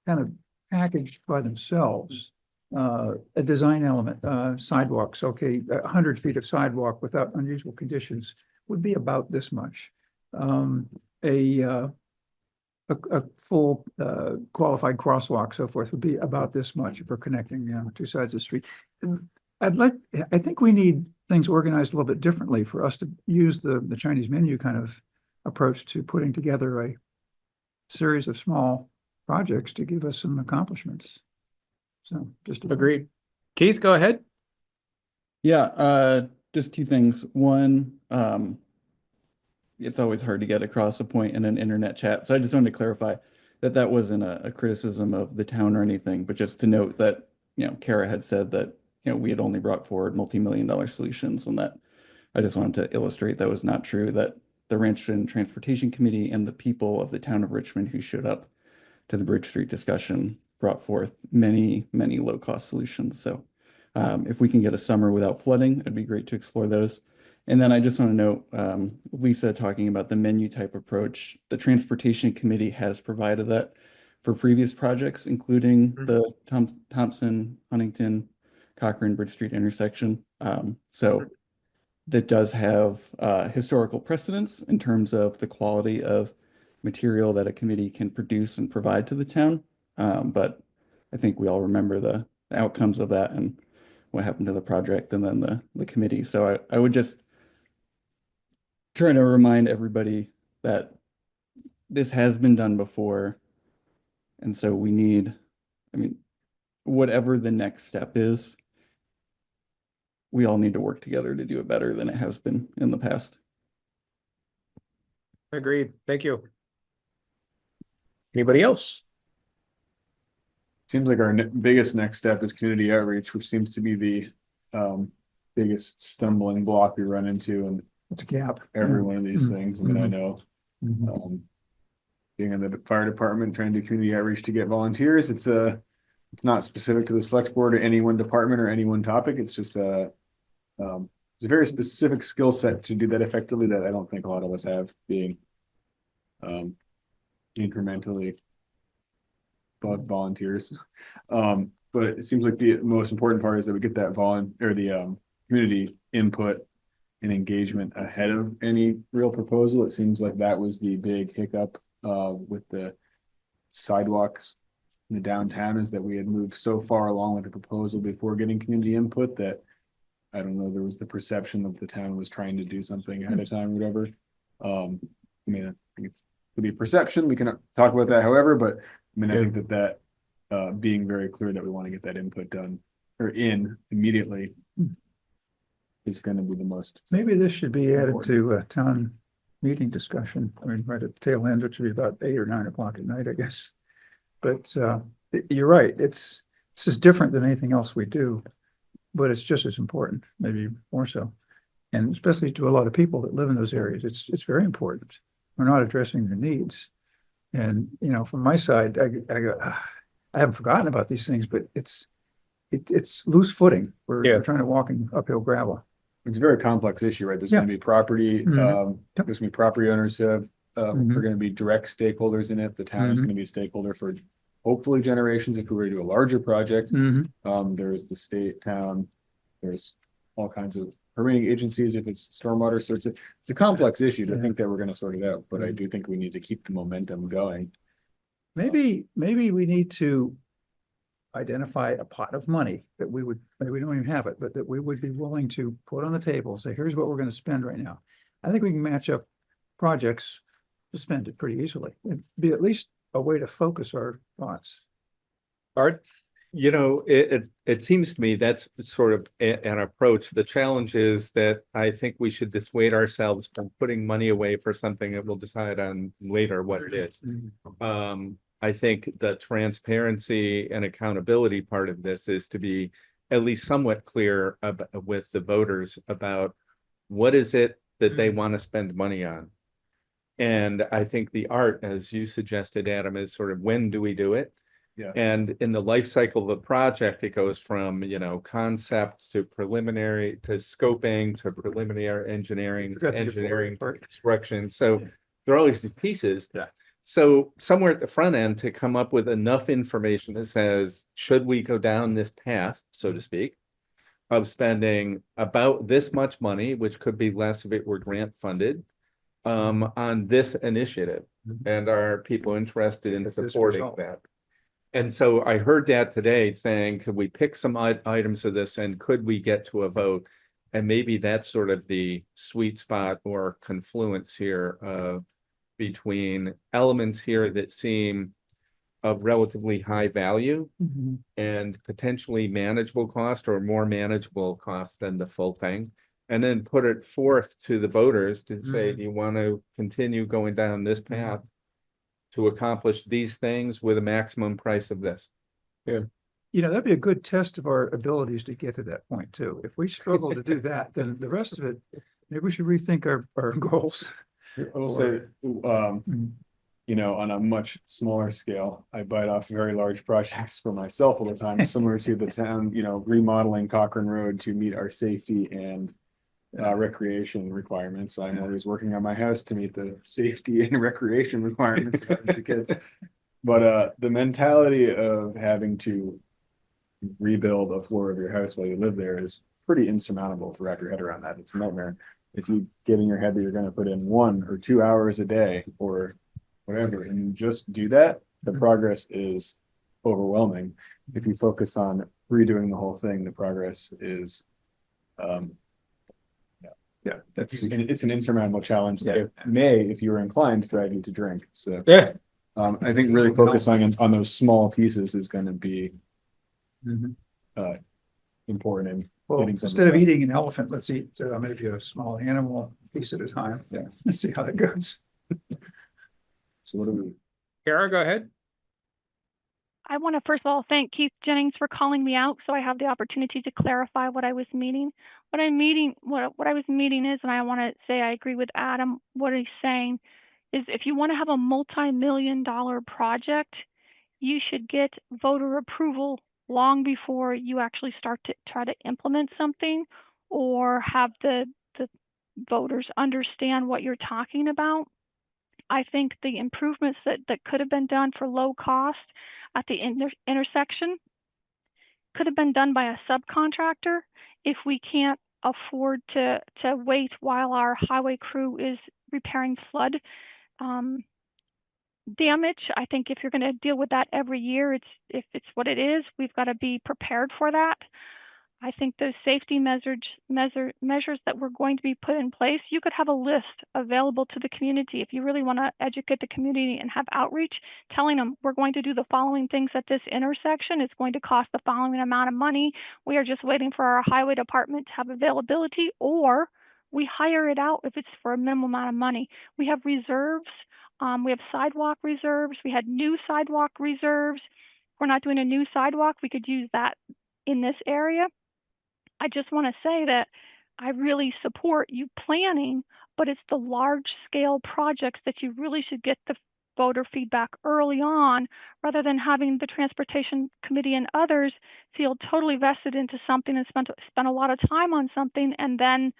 kind of packaged by themselves, a design element, sidewalks, okay, 100 feet of sidewalk without unusual conditions would be about this much. A full qualified crosswalk, so forth, would be about this much for connecting, two sides of the street. And I think we need things organized a little bit differently for us to use the Chinese menu kind of approach to putting together a series of small projects to give us some accomplishments. So just Agreed. Keith, go ahead. Yeah, just two things. One, it's always hard to get across a point in an internet chat. So I just wanted to clarify that that wasn't a criticism of the town or anything, but just to note that, Kara had said that, we had only brought forward multi-million-dollar solutions, and that I just wanted to illustrate that was not true, that the Richmond Transportation Committee and the people of the town of Richmond who showed up to the Bridge Street discussion brought forth many, many low-cost solutions. So if we can get a summer without flooding, it'd be great to explore those. And then I just want to note, Lisa talking about the menu type approach, the Transportation Committee has provided that for previous projects, including the Thompson, Huntington, Cochran, Bridge Street intersection. So that does have historical precedence in terms of the quality of material that a committee can produce and provide to the town. But I think we all remember the outcomes of that and what happened to the project and then the committee. So I would just try to remind everybody that this has been done before. And so we need, whatever the next step is, we all need to work together to do it better than it has been in the past. Agreed. Thank you. Anybody else? Seems like our biggest next step is community outreach, which seems to be the biggest stumbling block we run into in it's a gap. every one of these things. I mean, I know Mhm. being in the fire department, trying to do community outreach to get volunteers, it's a It's not specific to the select board or any one department or any one topic. It's just it's a very specific skill set to do that effectively that I don't think a lot of us have, being incrementally volunteers. But it seems like the most important part is that we get that community input and engagement ahead of any real proposal. It seems like that was the big hiccup with the sidewalks in the downtown, is that we had moved so far along with the proposal before getting community input that I don't know, there was the perception that the town was trying to do something ahead of time or whatever. I mean, I think it could be a perception. We can talk about that however, but I mean, I think that being very clear that we want to get that input done or in immediately is going to be the most. Maybe this should be added to a town meeting discussion. I mean, right at the tail end, which would be about 8 or 9 o'clock at night, I guess. But you're right. This is different than anything else we do, but it's just as important, maybe more so. And especially to a lot of people that live in those areas, it's very important. We're not addressing their needs. And, you know, from my side, I haven't forgotten about these things, but it's loose footing. We're trying to walk in uphill gravel. It's a very complex issue, right? There's going to be property, there's going to be property owners who have, are going to be direct stakeholders in it. The town is going to be a stakeholder for hopefully generations if we were to do a larger project. There's the state, town, there's all kinds of permitting agencies if it's stormwater. So it's a complex issue to think that we're going to sort it out, but I do think we need to keep the momentum going. Maybe we need to identify a pot of money that we would, maybe we don't even have it, but that we would be willing to put on the table, say, here's what we're going to spend right now. I think we can match up projects to spend it pretty easily. It'd be at least a way to focus our thoughts. Art, you know, it seems to me that's sort of an approach. The challenge is that I think we should dissuade ourselves from putting money away for something that we'll decide on later what it is. I think the transparency and accountability part of this is to be at least somewhat clear with the voters about what is it that they want to spend money on. And I think the art, as you suggested, Adam, is sort of when do we do it? Yeah. And in the life cycle of a project, it goes from, you know, concept to preliminary to scoping to preliminary engineering to engineering construction. So there are all these pieces. Yeah. So somewhere at the front end to come up with enough information that says, should we go down this path, so to speak, of spending about this much money, which could be less if it were grant funded, on this initiative, and are people interested in supporting that? And so I heard that today saying, could we pick some items of this and could we get to a vote? And maybe that's sort of the sweet spot or confluence here between elements here that seem of relatively high value and potentially manageable cost or more manageable cost than the full thing. And then put it forth to the voters to say, do you want to continue going down this path to accomplish these things with a maximum price of this? Yeah. You know, that'd be a good test of our abilities to get to that point too. If we struggle to do that, then the rest of it, maybe we should rethink our goals. I will say, you know, on a much smaller scale, I bite off very large projects for myself all the time, similar to the town, you know, remodeling Cochran Road to meet our safety and recreation requirements. I'm always working on my house to meet the safety and recreation requirements of having 2 kids. But the mentality of having to rebuild a floor of your house while you live there is pretty insurmountable to wrap your head around that. It's a nightmare. If you get in your head that you're going to put in 1 or 2 hours a day or whatever, and you just do that, the progress is overwhelming. If you focus on redoing the whole thing, the progress is, it's an insurmountable challenge that it may, if you're inclined, drive you to drink. So I think really focusing on those small pieces is going to be important in Well, getting something instead of done. eating an elephant, let's eat maybe a small animal piece at a time. Yeah. Let's see how that goes. So what do we? Kara, go ahead. I want to first of all thank Keith Jennings for calling me out so I have the opportunity to clarify what I was meaning. What I was meaning is, and I want to say I agree with Adam, what he's saying is if you want to have a multi-million-dollar project, you should get voter approval long before you actually start to try to implement something or have the voters understand what you're talking about. I think the improvements that could have been done for low cost at the intersection could have been done by a subcontractor if we can't afford to wait while our highway crew is repairing flood damage. I think if you're going to deal with that every year, if it's what it is, we've got to be prepared for that. I think those safety measures that were going to be put in place, you could have a list available to the community. If you really want to educate the community and have outreach, telling them we're going to do the following things at this intersection. It's going to cost the following amount of money. We are just waiting for our highway department to have availability, or we hire it out if it's for a minimal amount of money. We have reserves. We have sidewalk reserves. We had new sidewalk reserves. If we're not doing a new sidewalk, we could use that in this area. I just want to say that I really support you planning, but it's the large scale projects that you really should get the voter feedback early on, rather than having the transportation committee and others feel totally vested into something and spend a lot of time on something, and then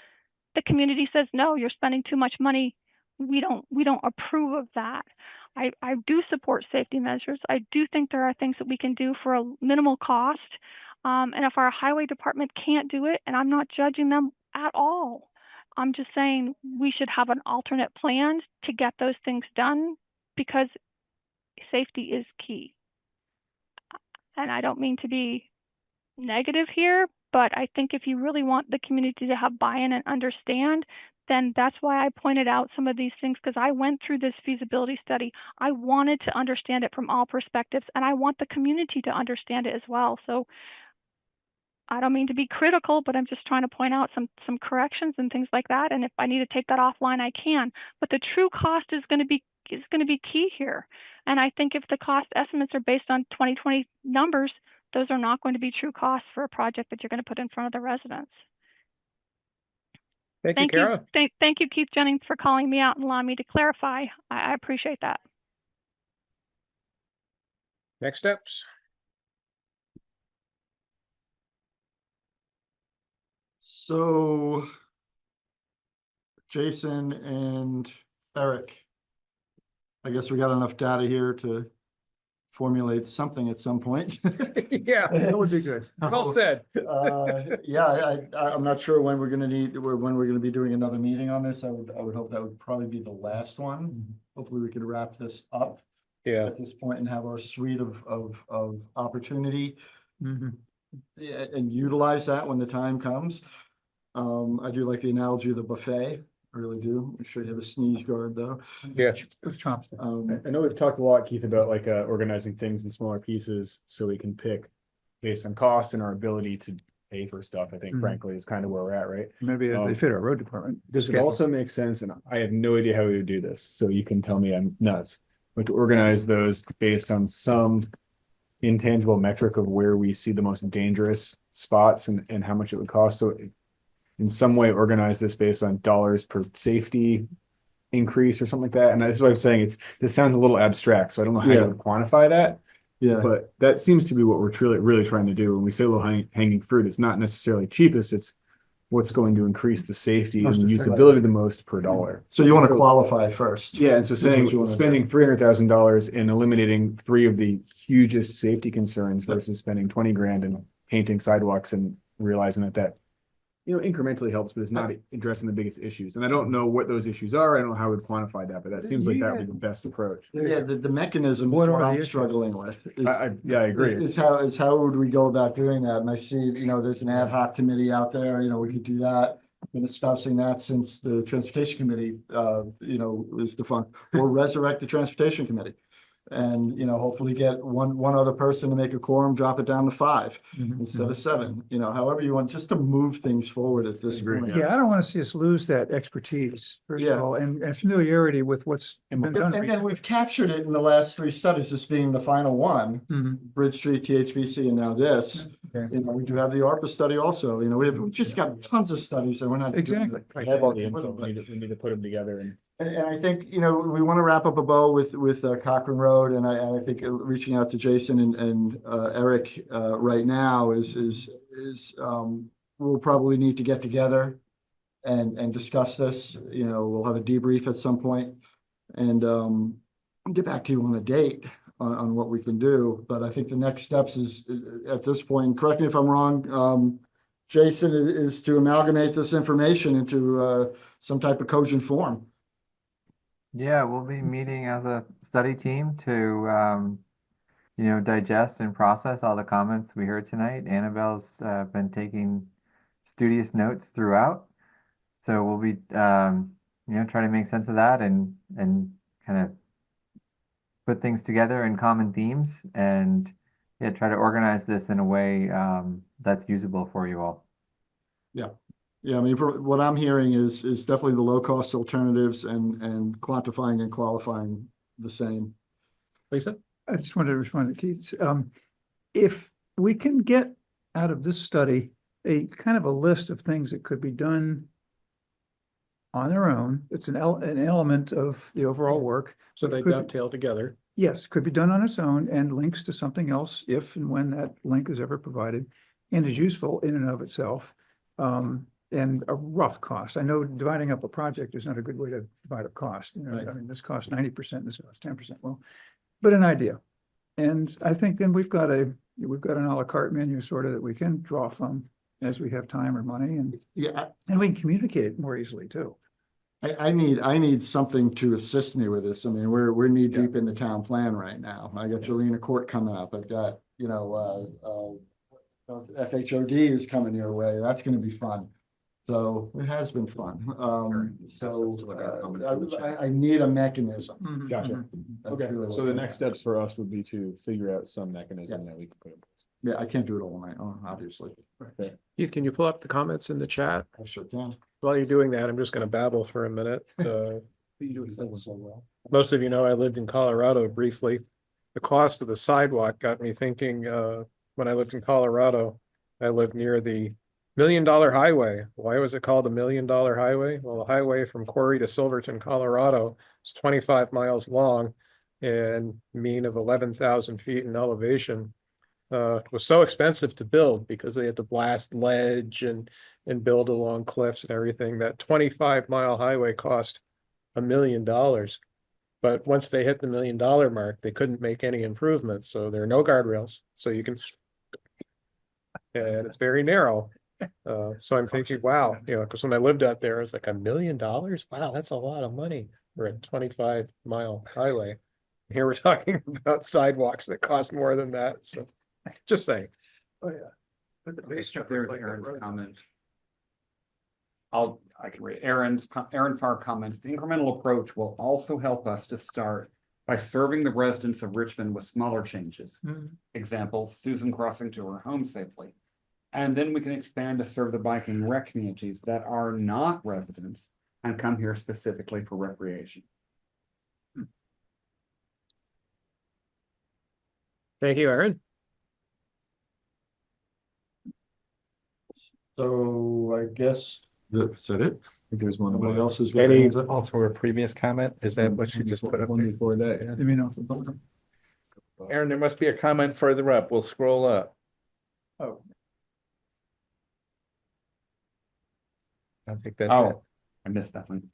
the community says, no, you're spending too much money. We don't approve of that. I do support safety measures. I do think there are things that we can do for a minimal cost. And if our highway department can't do it, and I'm not judging them at all, I'm just saying we should have an alternate plan to get those things done, because safety is key. And I don't mean to be negative here, but I think if you really want the community to have buy-in and understand, then that's why I pointed out some of these things, because I went through this feasibility study. I wanted to understand it from all perspectives, and I want the community to understand it as well. So I don't mean to be critical, but I'm just trying to point out some corrections and things like that. And if I need to take that offline, I can. But the true cost is going to be key here. And I think if the cost estimates are based on 2020 numbers, those are not going to be true costs for a project that you're going to put in front of the residents. Thank you, Kara. Thank you, Keith Jennings, for calling me out and allowing me to clarify. I appreciate that. Next steps. So Jason and Eric, I guess we got enough data here to formulate something at some point. Yeah, that would be good. Well said. Yeah, I'm not sure when we're gonna be doing another meeting on this. I would hope that would probably be the last one. Hopefully we could wrap this up at this point and have our suite of opportunity. Yeah, and utilize that when the time comes. I do like the analogy of the buffet. I really do. Make sure you have a sneeze guard though. Yeah. With chopsticks. I know we've talked a lot, Keith, about like organizing things in smaller pieces so we can pick based on cost and our ability to pay for stuff. I think frankly is kind of where we're at, right? Maybe they fit our road department. Does it also make sense? And I have no idea how we would do this, so you can tell me I'm nuts. But to organize those based on some intangible metric of where we see the most dangerous spots and how much it would cost. So in some way organize this based on dollars per safety increase or something like that. And that's what I'm saying. This sounds a little abstract, so I don't know how you would quantify that. Yeah. But that seems to be what we're really trying to do. When we say low hanging fruit, it's not necessarily cheapest, it's what's going to increase the safety and usability the most per dollar. So you want to qualify first. Yeah, and so saying spending $300,000 and eliminating 3 of the hugest safety concerns versus spending 20 grand and painting sidewalks and realizing that incrementally helps, but it's not addressing the biggest issues. And I don't know what those issues are. I don't know how I would quantify that, but that seems like that would be the best approach. Yeah, the mechanism is what I'm struggling with. I agree. It's how would we go about doing that? And I see, there's an ad hoc committee out there, we could do that. I've been espousing that since the transportation committee, is defunct, or resurrect the transportation committee. And, hopefully get one other person to make a quorum, drop it down to 5 instead of 7, however you want, just to move things forward at this point. Yeah, I don't want to see us lose that expertise, first of all, and familiarity with what's been done. And we've captured it in the last 3 studies, this being the final one, Bridge Street, THBC, and now this. We do have the ARPA study also, we just got tons of studies that we're not. Exactly. I have all the info. We need to put them together and And I think, you know, we want to wrap up a bow with Cochran Road, and I think reaching out to Jason and Eric right now is we'll probably need to get together and discuss this. You know, we'll have a debrief at some point and get back to you on a date on what we can do. But I think the next steps is at this point, correct me if I'm wrong, Jason, is to amalgamate this information into some type of cogent form. Yeah, we'll be meeting as a study team to, you know, digest and process all the comments we heard tonight. Annabelle's been taking studious notes throughout. So we'll be, you know, trying to make sense of that and kind of put things together in common themes and yeah, try to organize this in a way that's usable for you all. Yeah. Yeah, I mean, for what I'm hearing is definitely the low cost alternatives and quantifying and qualifying the same. Lisa? I just wanted to respond to Keith's. If we can get out of this study a kind of a list of things that could be done on their own, it's an element of the overall work. So they Could- dovetail together. Yes, could be done on its own and links to something else if and when that link is ever provided and is useful in and of itself. And a rough cost. I know dividing up a project is not a good way to divide up cost. You know, Right. I mean, this costs 90%, this costs 10%. Well, but an idea. And I think then we've got an a la carte menu sort of that we can draw from as we have time or money and Yeah, we can communicate it more easily too. I need something to assist me with this. I mean, we're knee deep in the town plan right now. I got Jelena Court coming up. I've got, you know, FHOD is coming your way. That's gonna be fun. So it has been fun. I need a mechanism. Gotcha. That's Okay, really so what the I'm next steps for us would be to figure out some mechanism that we can put in place. Yeah, I can't do it all night, obviously. Keith, can you pull up the comments in the chat? I sure can. While you're doing that, I'm just gonna babble for a minute. You do it so well. Most of you know I lived in Colorado briefly. The cost of the sidewalk got me thinking, when I lived in Colorado, I lived near the $1 Million Highway. Why was it called a $1 Million Highway? Well, the highway from Quarry to Silverton, Colorado is 25 miles long and mean of 11,000 feet in elevation. It was so expensive to build because they had to blast ledge and build along cliffs and everything. That 25-mile highway cost $1 million. But once they hit the $1 million mark, they couldn't make any improvements. So there are no guardrails. So you can, and it's very narrow. So I'm thinking, wow, you know, because when I lived out there, it was like $1 million. Wow, that's a lot of money for a 25-mile highway. Here we're talking about sidewalks that cost more than that. So just saying. Oh, yeah. But the base There's structure like that Aaron's road. comment. I can read Aaron Farr comments. The incremental approach will also help us to start by serving the residents of Richmond with smaller changes. Example, Susan crossing to her home safely. And then we can expand to serve the biking and rec communities that are not residents and come here specifically for recreation. Thank you, Aaron. So I guess is that it? I think there's one. Nobody else has got Any hands up? also a previous comment? Is that what you just put up? One before that, yeah. You mean off the bottom? Aaron, there must be a comment further up. We'll scroll up. Oh, I think that's it. Oh, I missed that one.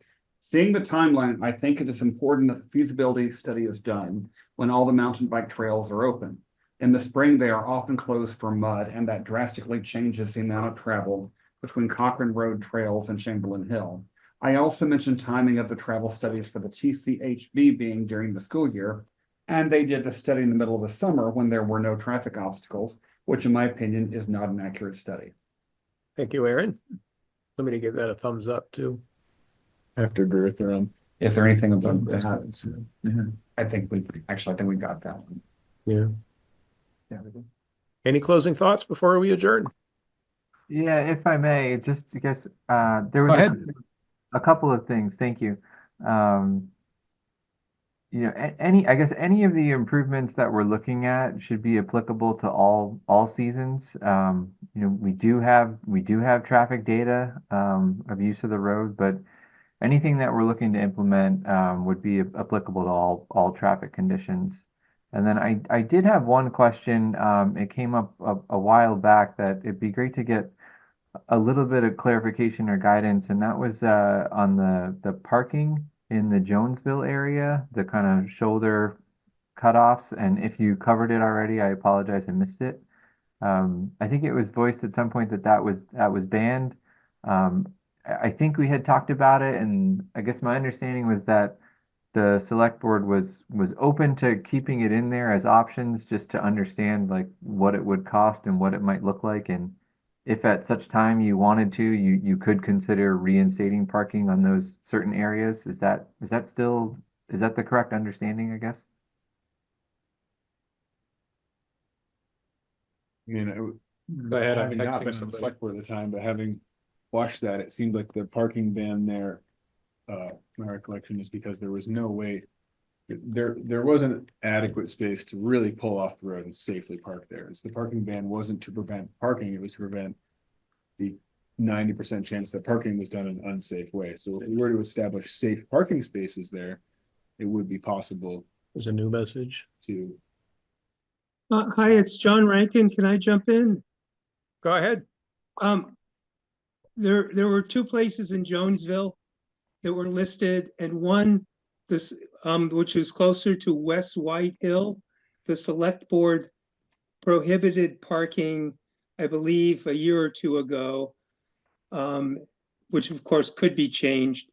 Seeing the timeline, I think it is important that the feasibility study is done when all the mountain bike trails are open. In the spring, they are often closed for mud, and that drastically changes the amount of travel between Cochran Road trails and Chamberlain Hill. I also mentioned timing of the travel studies for the TCHB being during the school year, and they did the study in the middle of the summer when there were no traffic obstacles, which in my opinion is not an accurate study. Thank you, Aaron. Somebody give that a thumbs up too. I have to agree with their own. Is there anything about that? I think we got that one. Yeah. Yeah, we did. Any closing thoughts before we adjourn? Yeah, if I may, just I guess there Go was ahead. a couple of things. Thank you. You know, I guess any of the improvements that we're looking at should be applicable to all seasons. You know, we do have traffic data of use of the road, but anything that we're looking to implement would be applicable to all traffic conditions. And then I did have one question. It came up a while back that it'd be great to get a little bit of clarification or guidance, and that was on the parking in the Jonesville area, the kind of shoulder cutoffs. And if you covered it already, I apologize, I missed it. I think it was voiced at some point that that was banned. I think we had talked about it, and I guess my understanding was that the select board was open to keeping it in there as options, just to understand like what it would cost and what it might look like, and if at such time you wanted to, you could consider reinstating parking on those certain areas. Is that the correct understanding, I guess? I mean, Go ahead, I'm having not texting been on the somebody. select board at the time, but having watched that, it seemed like the parking ban there, my recollection is because there was no way, there wasn't adequate space to really pull off the road and safely park there. The parking ban wasn't to prevent parking, it was to prevent the 90% chance that parking was done in an unsafe way. So if we were to establish safe parking spaces there, it would be possible There's a new message. to. Hi, it's John Rankin. Can I jump in? Go ahead. There were two places in Jonesville that were listed, and one, this, which is closer to West White Hill, the select board prohibited parking, I believe, a year or two ago, which of course could be changed.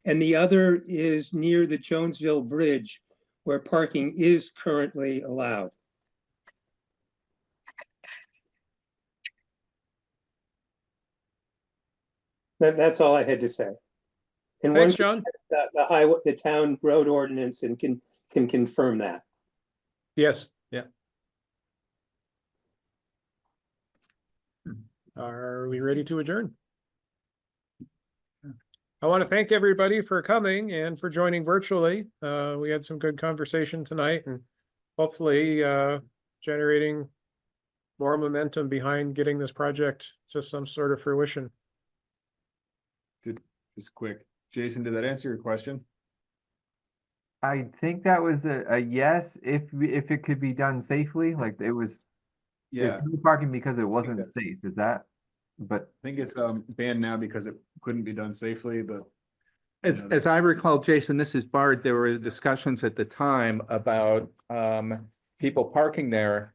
And the other is near the Jonesville Bridge, where parking is currently allowed. That's all I had to say. And Thanks, one, John. the town road ordinance, and can confirm that. Yes, yeah. Are we ready to adjourn? I want to thank everybody for coming and for joining virtually. We had some good conversation tonight, and hopefully generating more momentum behind getting this project to some sort of fruition. Just quick, Jason, did that answer your question? I think that was a yes, if it could be done safely, like it was. It's no parking because it wasn't that's- safe, is that? But I think it's banned now because it couldn't be done safely, but. As I recall, Jason, this is Bart, there were discussions at the time about people parking there,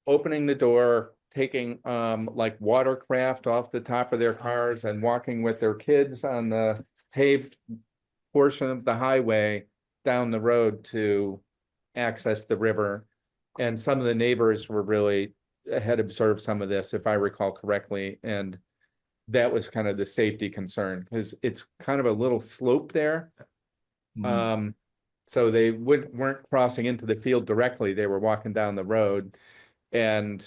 opening the door, taking like watercraft off the top of their cars and walking with their kids on the paved portion of the highway down the road to access the river. And some of the neighbors were really had observed some of this, if I recall correctly, and that was kind of the safety concern, because it's kind of a little slope there. So they weren't crossing into the field directly, they were walking down the road. And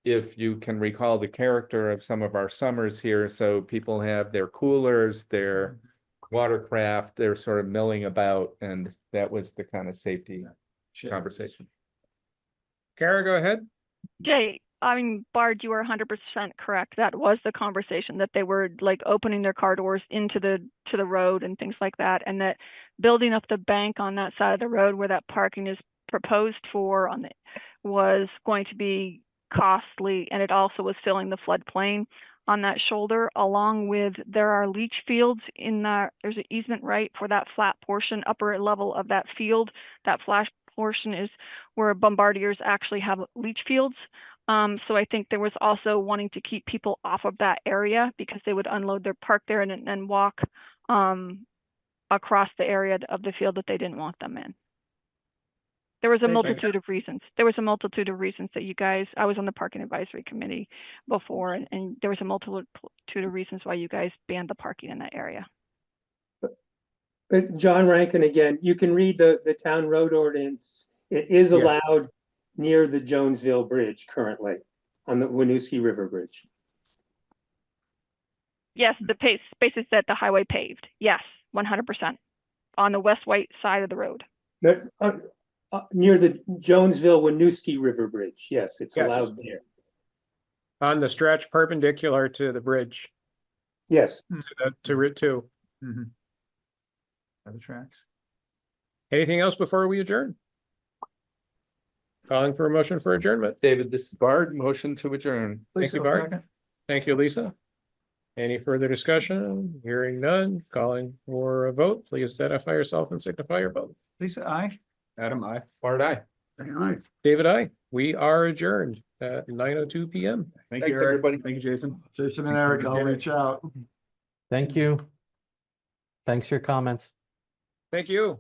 if you can recall the character of some of our summers here, so people have their coolers, their watercraft, they're sort of milling about, and that was the kind of safety conversation. Kara, go ahead. Jay, I mean, Bard, you are 100% correct. That was the conversation, that they were like opening their car doors into the road and things like that, and that building up the bank on that side of the road where that parking is proposed for was going to be costly, and it also was filling the floodplain on that shoulder, along with there are leach fields in that. There's an easement right for that flat portion, upper level of that field. That flat portion is where bombardiers actually have leach fields. So I think there was also wanting to keep people off of that area, because they would unload their park there and then walk across the area of the field that they didn't want them in. There was a multitude of reasons. There was a multitude of reasons that you guys, I was on the parking advisory committee before, and there was a multitude of reasons why you guys banned the parking in that area. But John Rankin again, you can read the town road ordinance. It is Yes. allowed near the Jonesville Bridge currently, on the Winooski River Bridge. Yes, the spaces that the highway paved. Yes, 100% on the West White side of the road. But, near the Jonesville Winooski River Bridge. Yes, it's Yes. allowed there. On the stretch perpendicular to the bridge, Yes. to Route 2. Other tracks. Anything else before we adjourn? Calling for a motion for adjournment. David, this is Bard, motion to adjourn. Thank you, Lisa, Bart. second. Thank you, Lisa. Any further discussion? Hearing none, calling for a vote. Please identify yourself and signify your vote. Lisa, aye. Adam, I. Bard, aye. David, I. We are adjourned at 9:02 PM. Thank Thanks, you, Eric. everybody. Thank you, Jason. Jason and Eric, I'll reach out. Thank you. Thanks for your comments. Thank you.